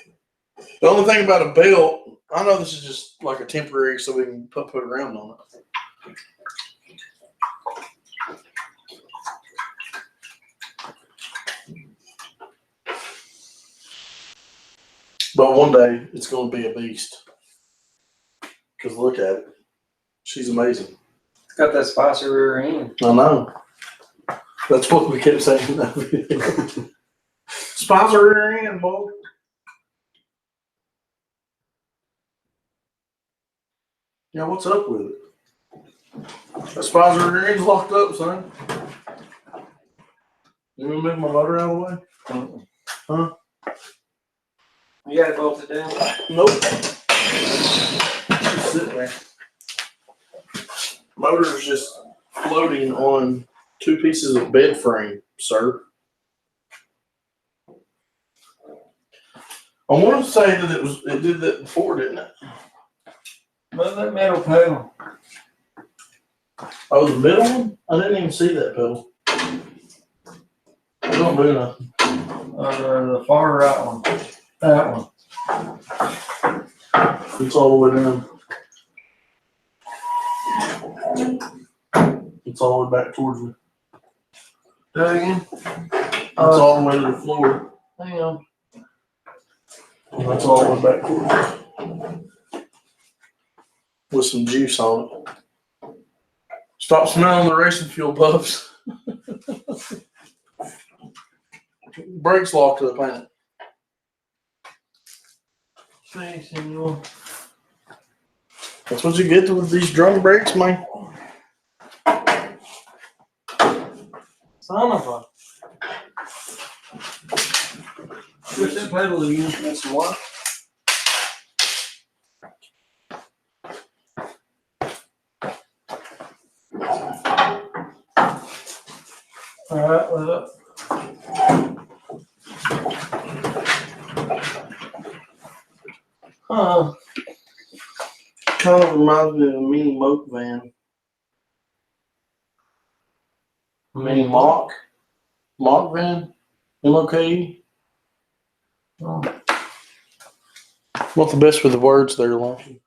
the only thing about a belt, I know this is just like a temporary so we can put around on it. But one day it's going to be a beast. Because look at it. She's amazing. It's got that spicer rear end. I know. That's what we kept saying in that video. Spicer rear end, boy. Yeah, what's up with it? That spicer rear end's locked up, son. You want me to move my motor out of the way? Huh? You got it bolted down? Nope. Just sitting there. Motor is just floating on 2 pieces of bed frame, sir. I want to say that it did that before, didn't it? Move that metal pedal. Oh, the middle one? I didn't even see that pedal. I don't do nothing. The far right one. That one. It's all the way down. It's all the way back towards me. Do it again. It's all the way to the floor. Hang on. And that's all the way back towards me. With some juice on it. Stop smelling the racing fuel, Puffs. Brakes locked to the planet. See, senor. That's what you get with these drum brakes, man. Son of a. Push that pedal again. That's what? Alright, let up. Kind of reminds me of a mini moke van. Mini mock van. MOKE. Oh. Not the best with the words there, Lonnie.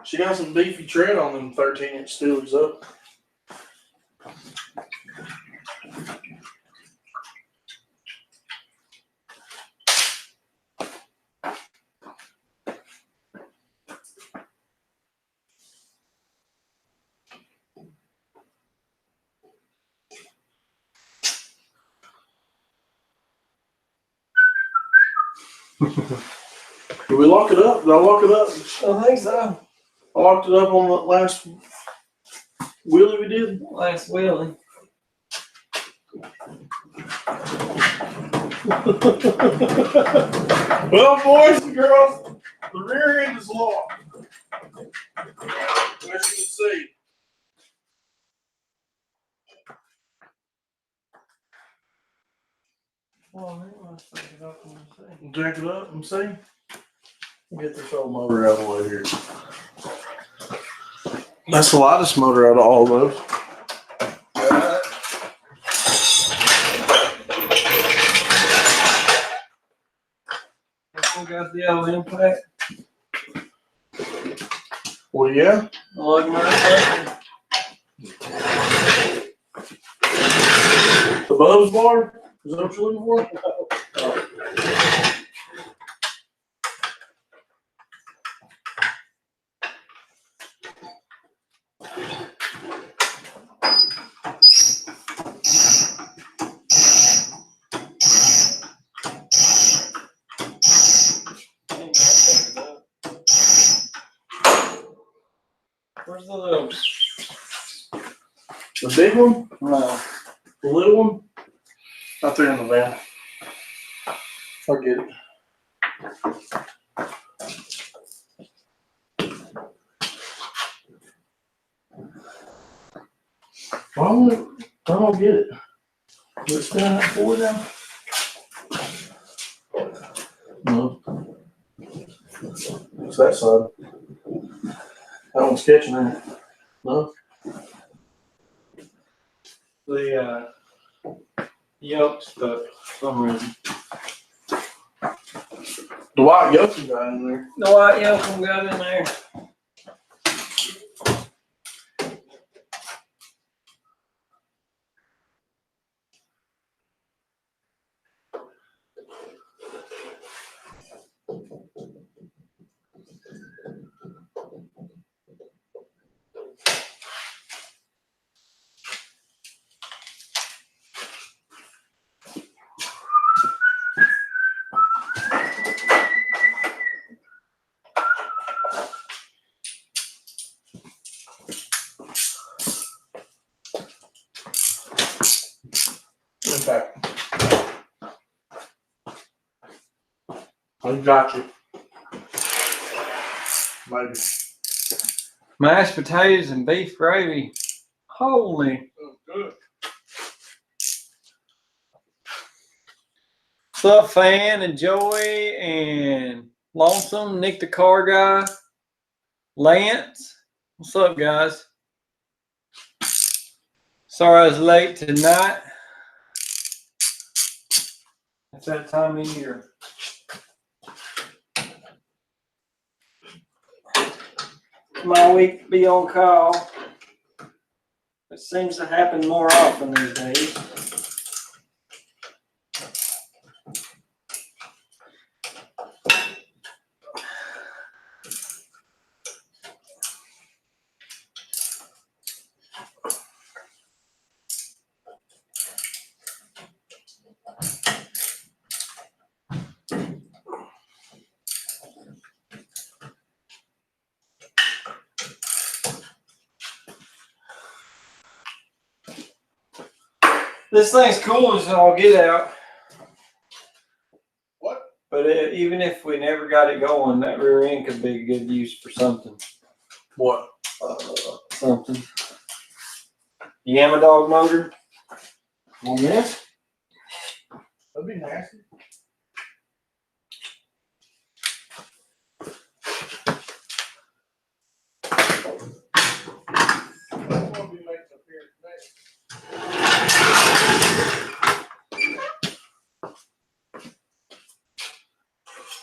She got some beefy tread on them 13-inch Steelers up. Did we lock it up? Did I lock it up? I think so. I locked it up on the last wheelie we did. Last wheelie. Well, boys and girls, the rear end is locked. As you can see. Oh, let's take it up and see. Jack it up and see. Get this old motor out of the way here. That's the lightest motor out of all those. Still got the old impact. Well, yeah. Lug nut. The Bose bar? Is that what you're looking for? Where's the little? The big one? No. The little one? Out there in the van. I'll get it. I don't get it. Let's stand that forward now. No. It's that side. That one's catching that. No. The yoke stuck for some reason. The white yoke got in there. The white yoke got in there. Okay. I got you. Maybe. Mashed potatoes and beef gravy. Holy. Oh, good. What's up, Fan and Joey and Lonesome, Nick the car guy, Lance? What's up, guys? Sorry I was late tonight. It's that time of year. My week to be on call. It seems to happen more often these days. This thing's cool as all get out. What? But even if we never got it going, that rear end could be a good use for something. What? Something. Yammer dog motor. On this? That'd be nasty.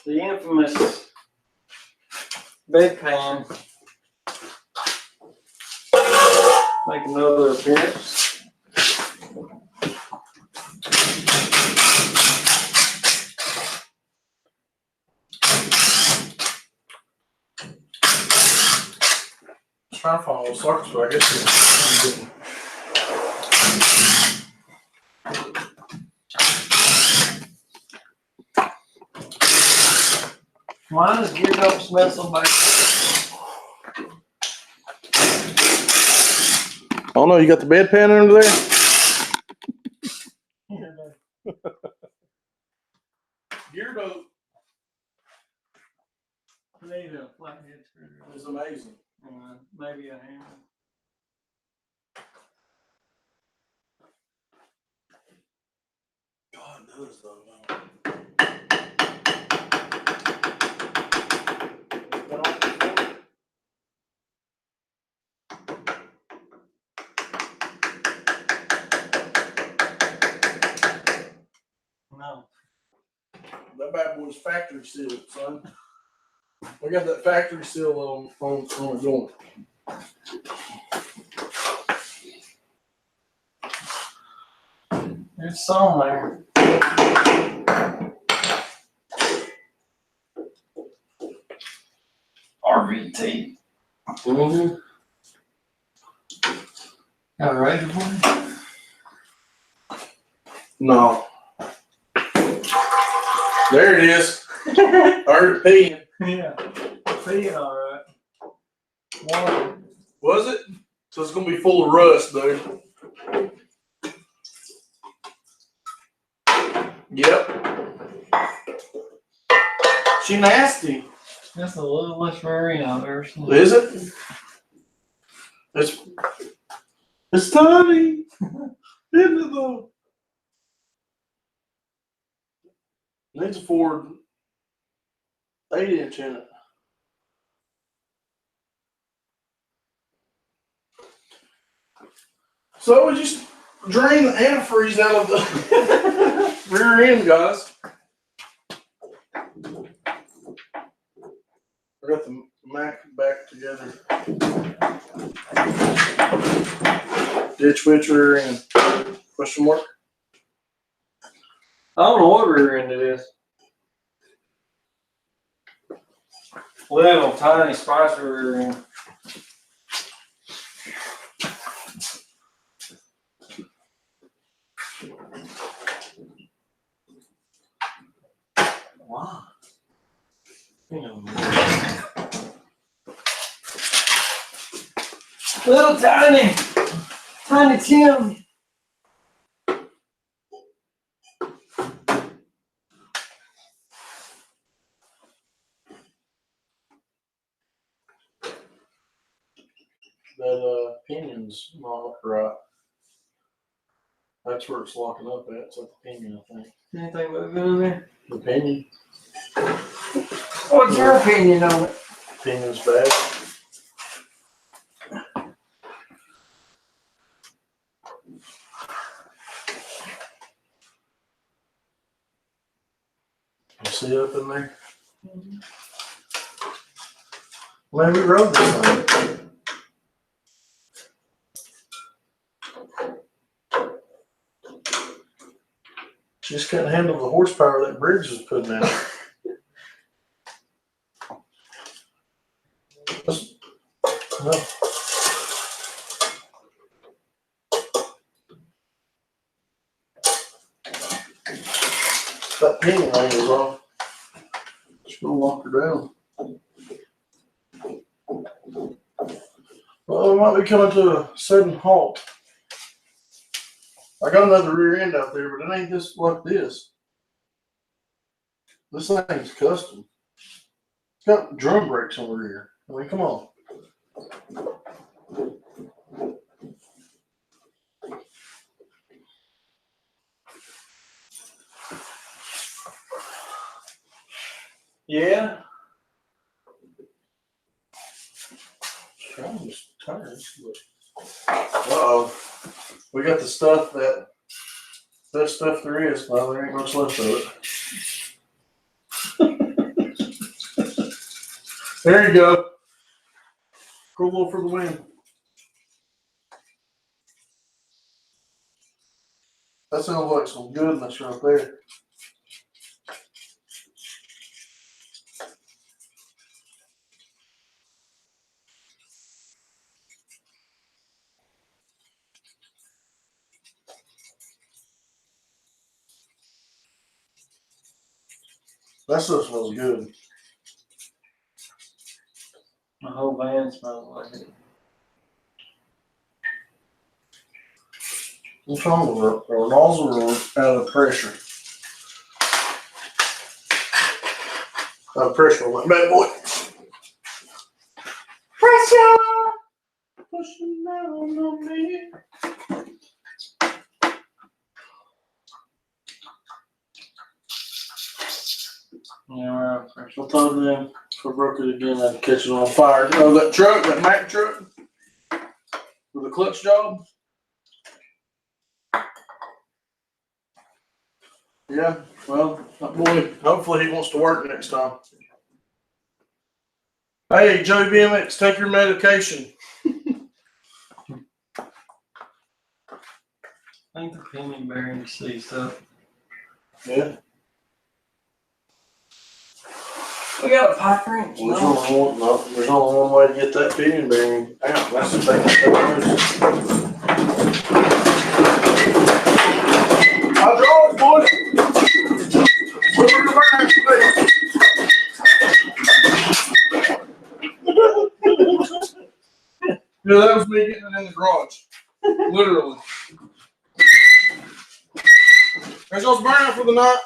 The infamous bedpan make another appearance. Trying to follow circles, but I guess it's Why does gear don't smell so bad? Oh no, you got the bedpan under there? Gear boat Need a flathead screwdriver. is amazing. Maybe a hammer. God does though. No. That bad boy's factory sealed, son. We got that factory seal on it going. It's somewhere. RVT. Mm-hmm. Got a razor blade? No. There it is. Heard it peeing. Yeah. Peeing all right. Water. Was it? So it's gonna be full of rust, dude. Yep. She nasty. That's the littlest marine I've ever seen. Is it? It's tiny. Isn't it though? Needs a Ford 8-inch in it. So we just drain the antifreeze out of the rear end, guys. I got the Mac back together. Ditch witcher and question mark. I don't know what rear end it is. Little tiny spicer rear end. Wow. Little tiny Tim. pinion's not right. That's where it's locking up at. It's at the pinion, I think. Anything look good in there? The pinion. What's your opinion on it? Pinion's bad. You see up in there? Maybe rode this thing. She just couldn't handle the horsepower that Briggs was putting out. No. That pinion angle is off. Just gonna lock her down. Well, we might be coming to a sudden halt. I got another rear end out there, but it ain't just like this. This thing's custom. It's got drum brakes on the rear. I mean, come on. Yeah. Tires. Uh-oh. We got the stuff that stuff there is. Well, there ain't much left of it. There you go. Cool little for the win. That sounds like some goodness right there. That stuff smells good. My whole van smells like it. What's wrong with it? Our nozzles are out of pressure. Out of pressure on that bad boy. Pressure! Pushing down on me. Yeah, I thought then if I broke it again, I'd catch it on fire. You know that truck, that Mack truck with the clutch job? Yeah, well, that boy, hopefully he wants to work next time. Hey, Joey BMX, take your medication. I think the pinion bearing seized up. Yeah. We got a pipe wrench. Well, there's only one way to get that pinion bearing out. That's the thing. Hydraulics, boys. Yeah, that was me getting it in the garage. Literally. There's those burnout for the night.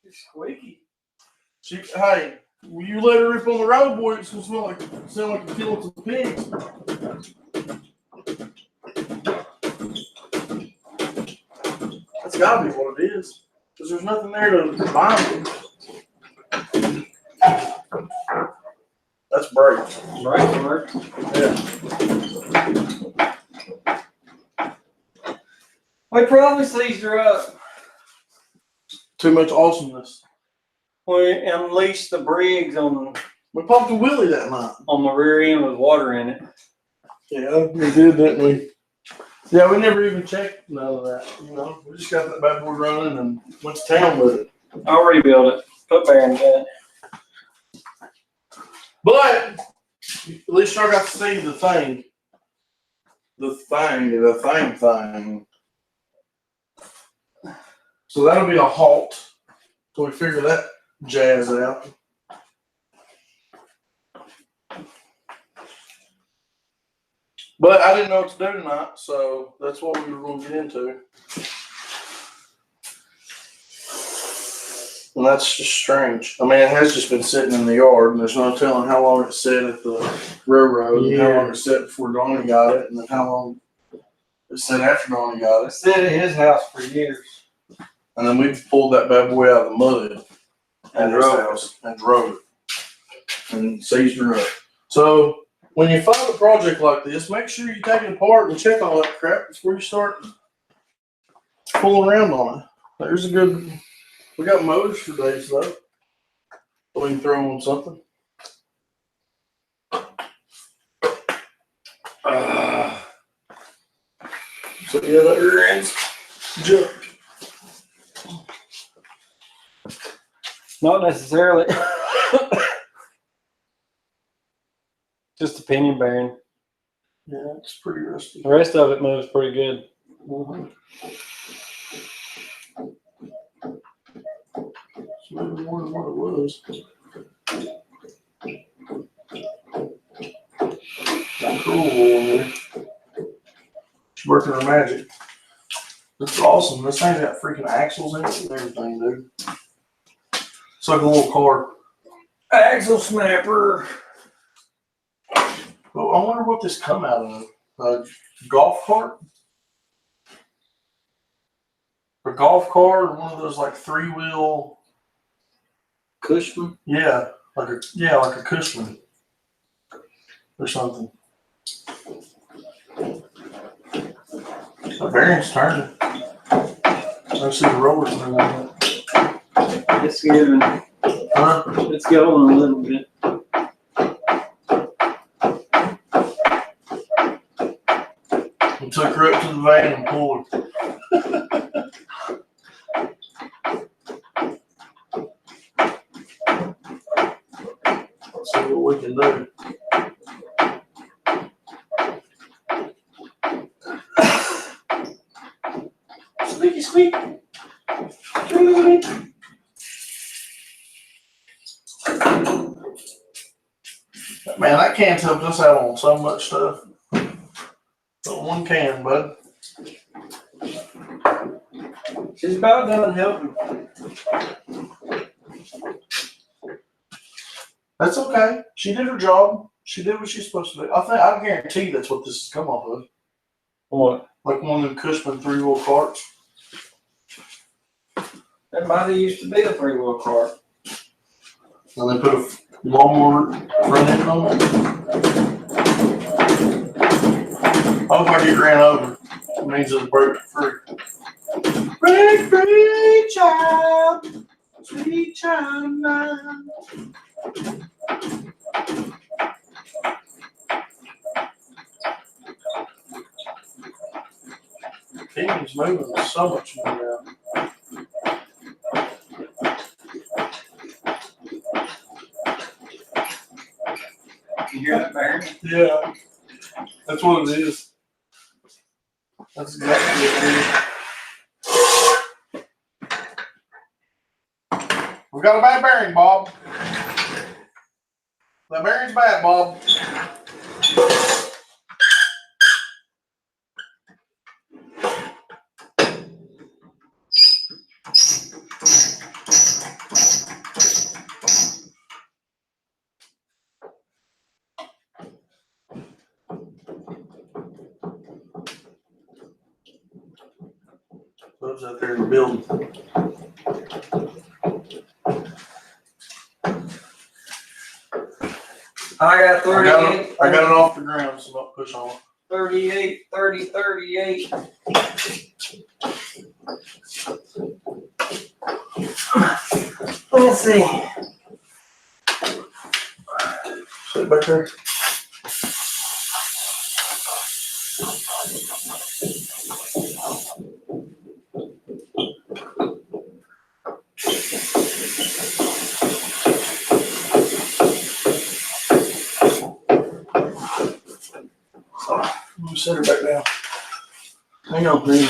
It's squeaky. Hey, will you let her rip on the road, boy? It's gonna sound like you're killing some pigs. That's gotta be what it is. Because there's nothing there to bind it. That's brakes. Brakes work. Yeah. We probably seized her up. Too much awesomeness. We unleashed the Briggs on We popped a wheelie that night. the rear end with water in it. Yeah, we did, didn't we? Yeah, we never even checked none of that. You know, we just got that bad boy running and went to town with it. I'll rebuild it. Put bearings in it. But at least I got to see the thing. The thing. So that'll be a halt till we figure that jazz out. But I didn't know what to do tonight, so that's what we were going to get into. And that's just strange. I mean, it has just been sitting in the yard, and there's no telling how long it sat at the railroad, and how long it sat before Donnie got it, and then how long it sat after Donnie got It it. sat at his house for years. And then we pulled that bad boy out of the mud And at his drove house and drove it and seized her up. So when you find a project like this, make sure you take it apart and check all that crap before you start fooling around on it. There's a good. We got motors for days though. So we can throw on something. So yeah, that rear end's junk. Not necessarily. Just a pinion bearing. Yeah, it's pretty rusty. The rest of it moves pretty good. Mm-hmm. It's moving more than what it was. Got cool in there. She's working her magic. It's awesome. This thing's got freaking axles in it and everything, dude. It's like a little car. Axle snapper. Well, I wonder what this come out of. A golf cart? A golf cart or one of those like 3-wheel. Cushman. Yeah, like a Cushman or something. The bearing's turning. I see the rollers in there. It's giving. Huh? It's going a little bit. We took her up to the van and pulled her. Let's see what we can do. Squeaky squeak. Man, that can's helped us out on so much stuff. So one can, bud. She's about done helping. That's okay. She did her job. She did what she's supposed to do. I guarantee that's what this has come off of. What? Like one of them Cushman 3-wheel carts. That might have used to be a 3-wheel cart. And they put a lawnmower front end on it. I hope I get ran over. It means it's break free. Break free, child. Sweet child now. Pinions moving so much more now. You hear that, Barry? Yeah, that's what it is. That's exactly what it is. We got a bad bearing, Bob. The bearing's bad, Bob. Those out there in the building. I got 38. I got it off the ground, so don't push on it. 38, 30, 38. Let's see. Sit back there. Let me set her back down. Hang on, please.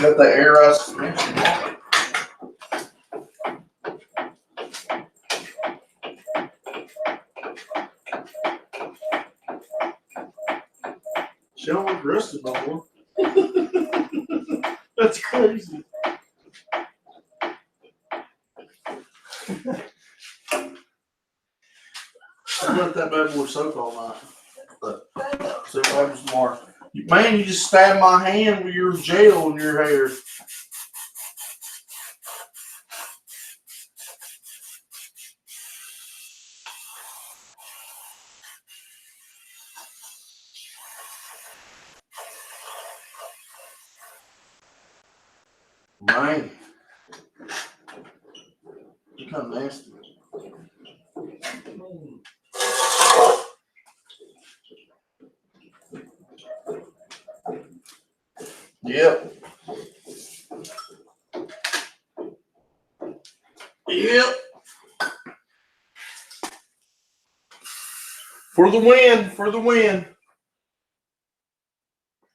Got that air rise suspension. She don't look rusted no more. That's crazy. I let that bad boy soak all night. So that was smart. Man, you just stabbed my hand with your gel in your hair. Man. You're kind of nasty. Yep. Yep. For the win. For the win.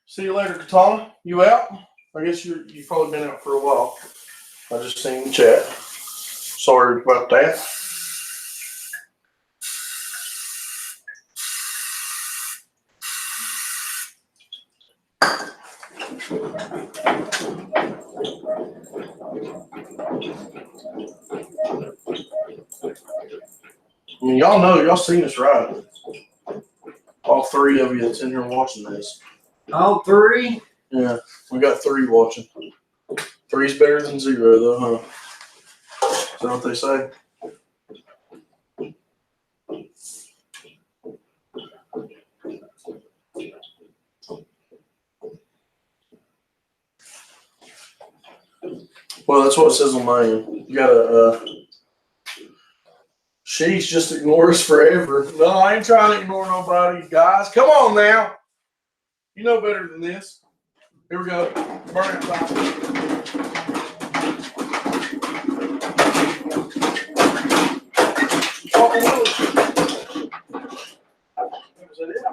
See you later, Katana. You out? I guess you've probably been out for a while. I just seen the chat. Sorry about that. I mean, y'all know, y'all seen us ride. All three of you that's in here watching this. All three? Yeah, we got three watching. Three's better than zero, though, huh? Is that what they say? Well, that's what it says on my end. You gotta, she's just ignore us forever. No, I ain't trying to ignore nobody, guys. Come on now. You know better than this. Here we go. Burn it time. Is that it?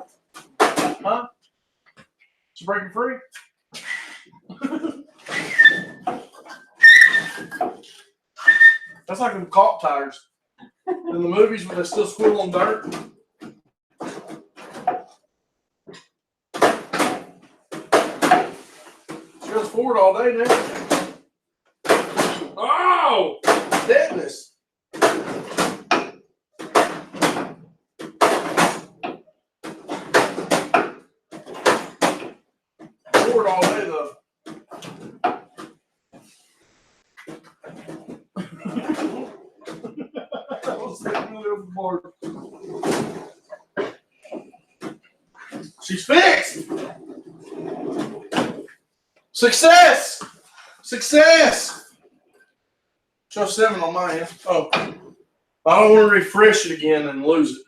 Huh? It's breaking free? That's like them cop tires in the movies when they still squeal on dirt. She goes forward all day now. Oh! Deadness. Forward all day though. She's fixed. Success. Success. Show 7 on my end. Oh, I don't want to refresh it again and lose it.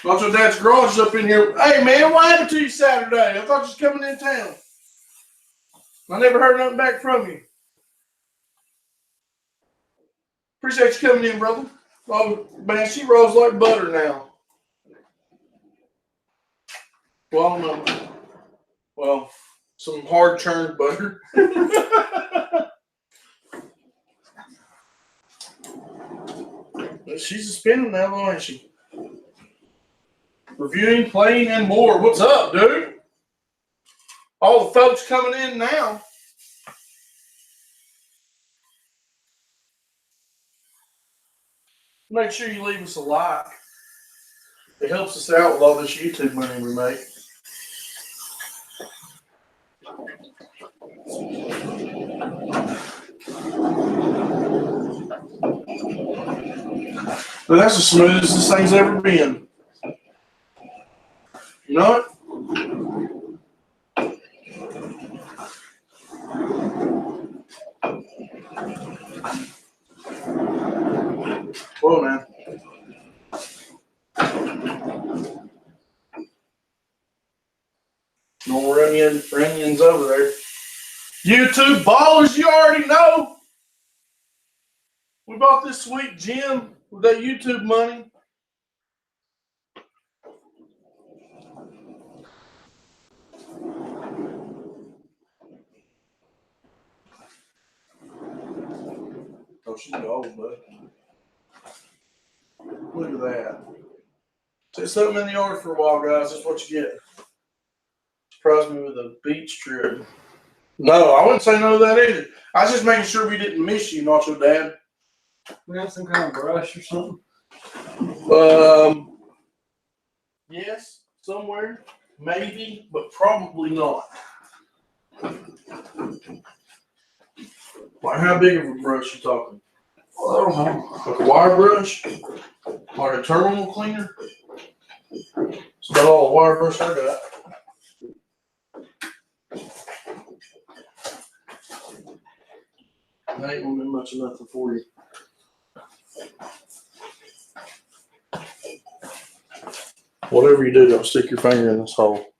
Watch your dad's garage is up in here. Hey man, what happened to you Saturday? I thought you was coming in town. I never heard nothing back from you. Appreciate you coming in, brother. Oh man, she rolls like butter now. Well, I don't know. Well, some hard churned butter. She's a spinning now, though, ain't she? Reviewing, playing, and more. What's up, dude? All the folks coming in now. Make sure you leave us a like. It helps us out with all this YouTube money we make. But that's the smoothest this thing's ever been. You know it? Whoa, man. No Onions over there. YouTube ballers, you already know. We bought this sweet gym with that YouTube money. Oh, she's gold, bud. Look at that. Sit something in the yard for a while, guys. That's what you get. Surprised me with a beach trip. No, I wouldn't say no to that either. I was just making sure we didn't miss you, Nacho Dad. We got some kind of brush or something. Yes, somewhere, maybe, but probably not. Like, how big of a brush you talking? I don't know. Like a wire brush? Like a terminal cleaner? It's about all the wire brush I got. That ain't gonna be much of nothing for you. Whatever you do, don't stick your finger in this hole.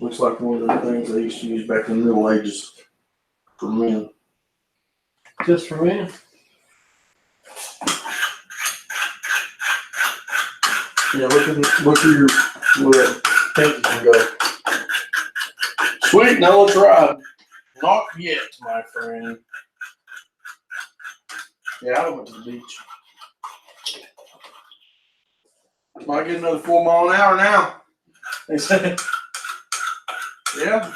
Looks like one of the things they used to use back in the Middle Ages for men. Just for men? Yeah, look at your where that pinky can go. Sweet, now let's ride. Not yet, my friend. Yeah, I went to the beach. Might get another 4 mile an hour now. They said, yeah.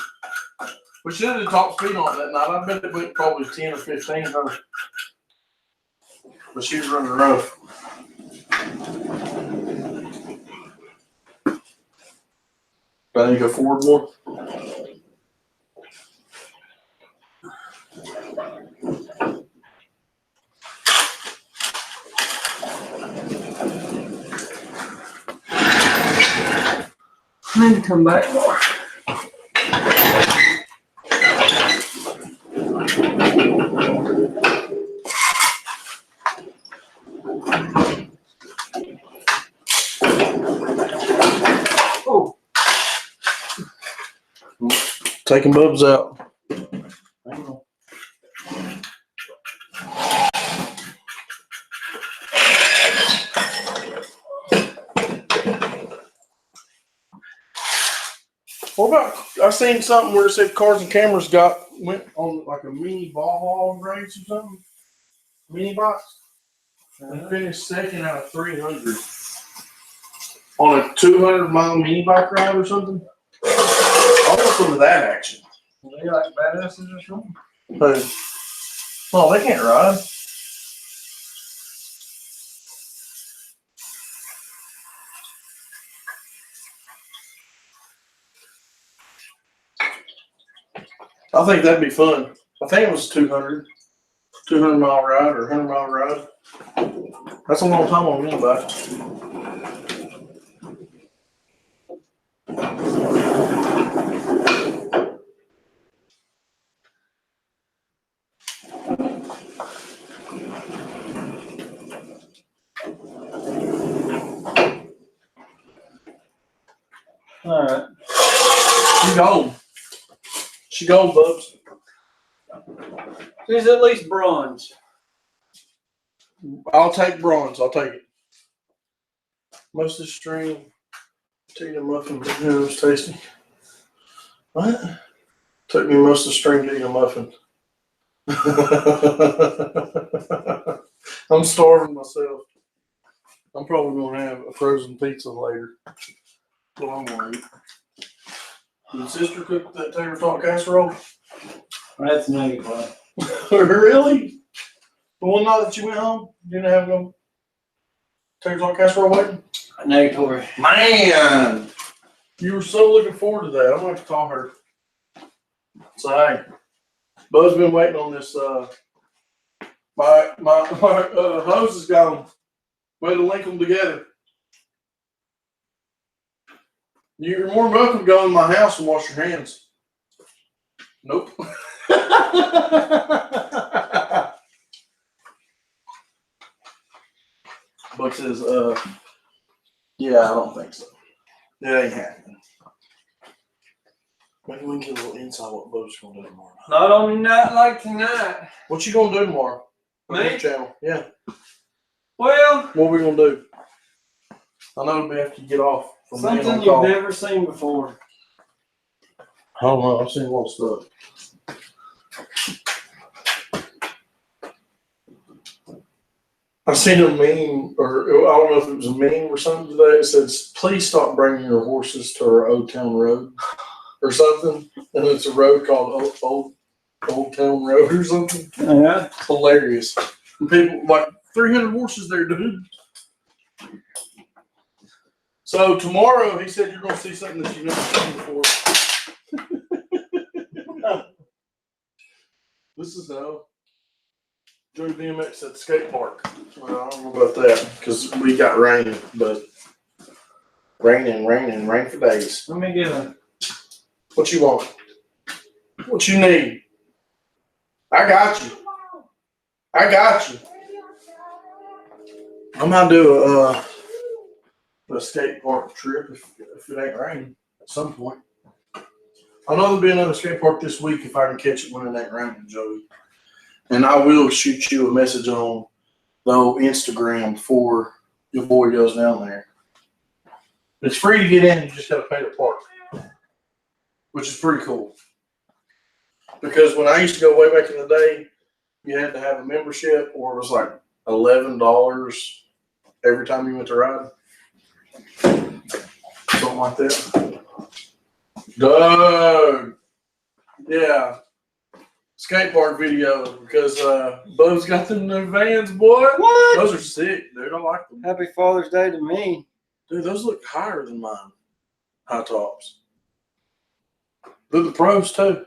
We should have the top speed on that night. I bet it went probably 10 or 15, huh? But she was running rough. I need to go forward more. I need to come back more. Oh. Taking Bubs out. What about, I seen something where it said Cars and Cameras went on like a mini ball race or something. Mini box. And finished second out of 300 on a 200-mile mini bike ride or something. I want some of that action. Are they like badasses or something? Hey. Oh, they can't ride. I think that'd be fun. I think it was 200-mile ride or 100-mile ride. That's a long time on me, but All right. she gone. She gone, Bubs. She's at least bronze. I'll take bronze. I'll take it. Most of the string. Take a muffin, but it was tasty. What? Took me most of the string to eat a muffin. I'm starving myself. I'm probably gonna have a frozen pizza later. What I'm gonna eat. Did sister cook that tater tot casserole? That's negative. Really? The one night that you went home, you didn't have no tater tot casserole waiting? Negatory. Man, you were so looking forward to that. I'm gonna have to call her. So hey, Buzz been waiting on this. My hose is gone. Way to link them together. You're more than welcome to go in my house and wash your hands. Nope. Buck says, yeah, I don't think so. It ain't happening. Maybe we can get a little insight what Bub's gonna do tomorrow. Not on night like tonight. What you gonna do tomorrow? Me? On your channel. Yeah. Well, What we gonna do? I know it'll be after you get off from being something on you've call. never seen before. I don't know. I've seen a lot of stuff. I seen a meme, or I don't know if it was a meme or something today. It says, "Please stop bringing your horses to our Old Town Road," or something. And it's a road called Old Town Road or something. Yeah. It's hilarious. And people like 300 horses there, dude. So tomorrow, he said you're going to see something that you've never seen before. This is Joey BMX at the skate park. Well, I don't know about that because we got rain, but rain for days. Let me get a. What you want? What you need? I got you. I'm gonna do a skate park trip if it ain't raining at some point. I know there'll be another skate park this week if I can catch it when it ain't raining, Joey. And I will shoot you a message on the old Instagram before your boy goes down there. It's free to get in, you just gotta pay to park. Which is pretty cool. Because when I used to go way back in the day, you had to have a membership or it was like $11 every time you went to ride. Something like that. Doug. Yeah. Skate park video because Bub's got them new Vans, boy. What? Those are sick, dude. I like them. Happy Father's Day to me. Dude, those look higher than mine. High tops. They're the pros too.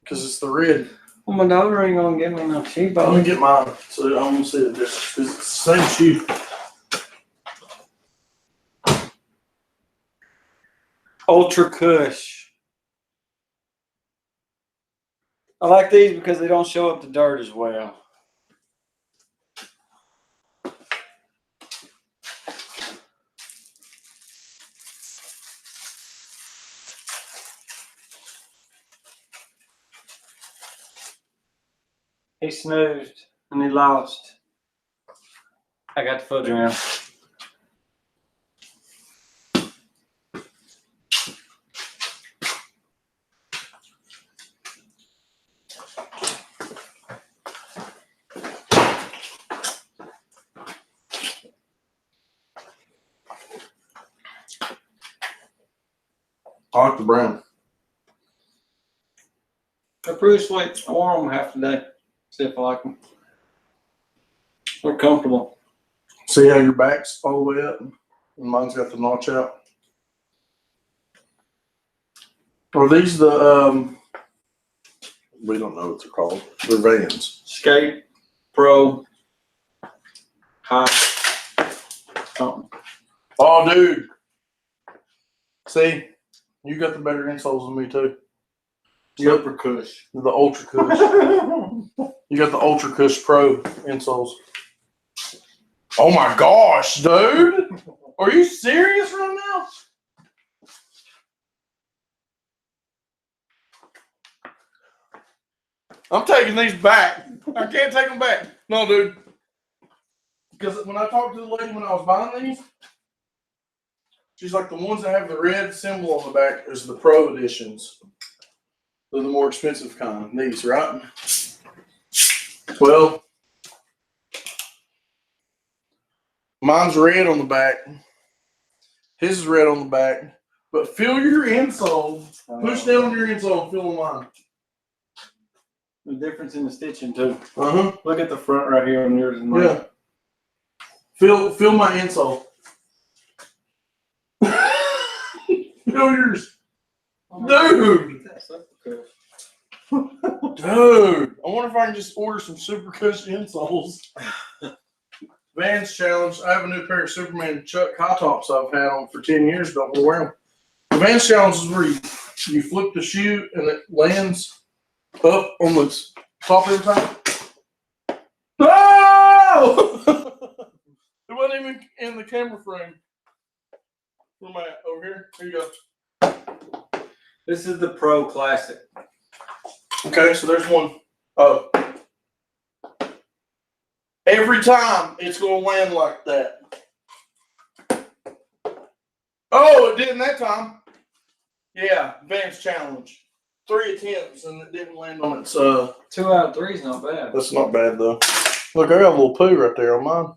Because it's the red. Well, my daughter ain't gonna give me no shoe I'm box. gonna get mine so I don't see the difference. Because it's the same shoe. Ultra Kush. I like these because they don't show up the dirt as well. He snoozed and he lost. I got the foot around. I like the brown. They're pretty sweet. I wore them half the day. See if I like them. They're comfortable. See how your back's all the way up? And mine's got the notch out. Are these the, we don't know what they're called. They're Vans. Skate, Pro, High, something. Oh, dude. See, you got the better insoles than me, too. Super Kush. The Ultra Kush. You got the Ultra Kush Pro insoles. Oh my gosh, dude! Are you serious right now? I'm taking these back. I can't take them back. No, dude. Because when I talked to the lady when I was buying these, she's like, the ones that have the red symbol on the back is the Pro editions. They're the more expensive kind. These, right? Well, mine's red on the back. His is red on the back. But feel your insole. Push down on your insole and feel on mine. The difference in the stitching too. Uh-huh. Look at the front right here on yours and mine. Yeah. Feel my insole. Feel yours. Dude. Dude. I wonder if I can just order some Super Kush insoles. Vans challenge. I have a new pair of Superman Chuck high tops I've had on for 10 years. Don't want to wear them. The Vans challenge is where you flip the shoe and it lands up on the top every time. Oh! It wasn't even in the camera frame. Where am I at? Over here? Here you go. This is the Pro Classic. Okay, so there's one. Oh. Every time it's going to land like that. Oh, it didn't that time. Yeah, Vans challenge. 3 attempts and it didn't land on its. 2 out of 3 is not bad. That's not bad though. Look, I got a little poo right there on mine.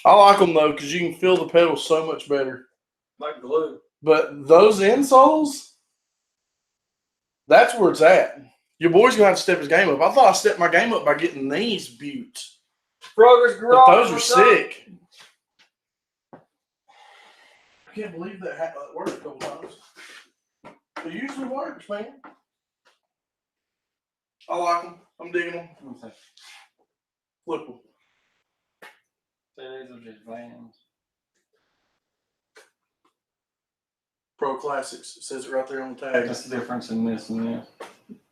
I like them though because you can feel the pedals so much better. Like glue. But those insoles, that's where it's at. Your boy's gonna have to step his game up. I thought I stepped my game up by getting these buttes. Frogger's But Garage. those are sick. I can't believe that worked a couple times. It usually works, man. I like them. I'm digging them. Flip them. These are just vans. Pro Classics. It says it right there on the tag. That's the difference in this and this.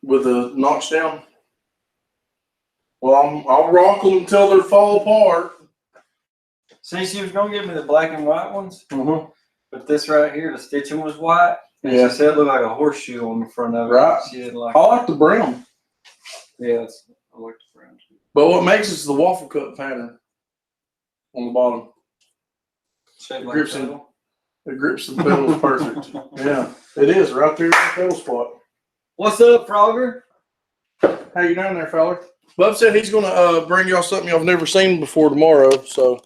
With the notch down. Well, I'll rock them until they fall apart. See, she was gonna give me the black and white ones, but this right here, the stitching was white. And Yeah. she said it looked like a horseshoe on the front of it. Right. She didn't like I like the brown. Yeah, I like the brown too. But what makes it is the waffle cut pattern on the bottom. Shaped like Grips a in- pedal. It grips the pedals perfect. Yeah, it is right there in the pedal spot. What's up, Frogger? How you doing there, fella? Bub said he's gonna bring y'all something y'all have never seen before tomorrow, so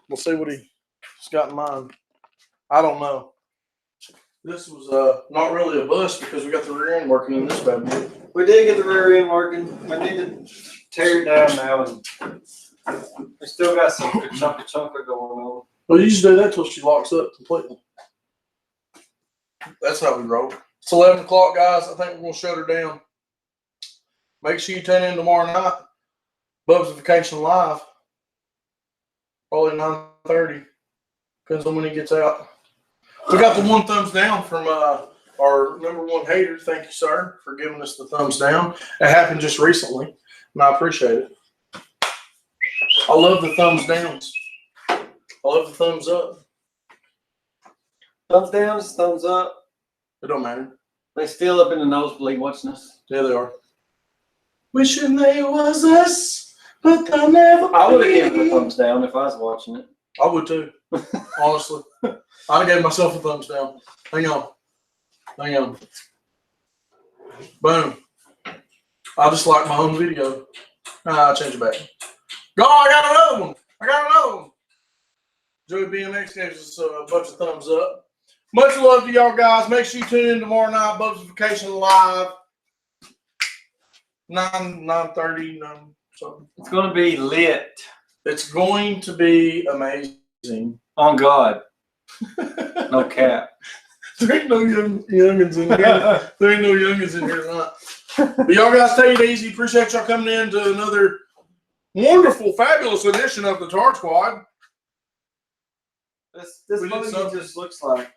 we'll see what he's got in mind. I don't know. This was not really a bust because we got the rear end working in this bad boy. We did get the rear end working. We need to tear it down now, and we still got some chunker going on. Well, you just do that till she locks up completely. That's how we roll. It's 11 o'clock, guys. I think we're gonna shut her down. Make sure you tune in tomorrow night. Bub's Vacation Live. Probably 9:30. Depends on when he gets out. We got the one thumbs down from our number one hater. Thank you, sir, for giving us the thumbs down. It happened just recently, and I appreciate it. I love the thumbs downs. I love the thumbs up. Thumbs down, thumbs up. It don't matter. They still up in the nosebleed watching us. Yeah, they are. Wishing they was us, but they'll never I would have be. given it a thumbs down if I was watching it. I would too. Honestly. I'd have gave myself a thumbs down. Hang on. Hang on. Boom. I just like my own video. I'll change it back. Go, I got another one. I got another one. Joey BMX gives us a bunch of thumbs up. Much love to y'all guys. Make sure you tune in tomorrow night. Bub's Vacation Live. 9:30, 9 something. It's going to be lit. It's going to be amazing. On God. No cap. There ain't no youngins in here. There ain't no youngins in here tonight. But y'all guys take it easy. Appreciate y'all coming in to another wonderful, fabulous edition of the Etard Squad. This We did buggy something. just looks like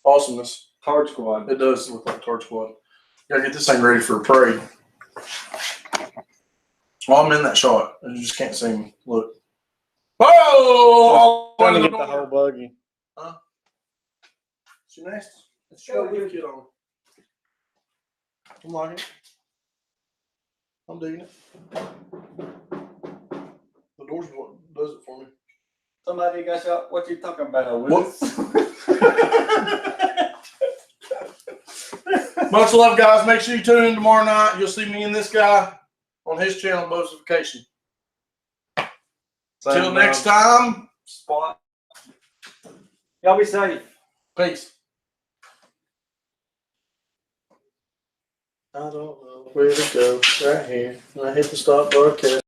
Awesomeness. Etard Squad. It does look like Etard Squad. Gotta get this thing ready for a parade. Well, I'm in that shot. You just can't see me. Look. Oh! Trying to get the whole buggy. Huh? She nasty. Let's show you kid on. I'm liking it. I'm digging it. The door's what does it for me. Somebody got shot. What you talking about, What? Willis? Much love, guys. Make sure you tune in tomorrow night. You'll see me and this guy on his channel, Bub's Vacation. Till next time. Spot. Y'all be safe. Peace. I don't know where to go. Right here. And I hit the stop broadcast.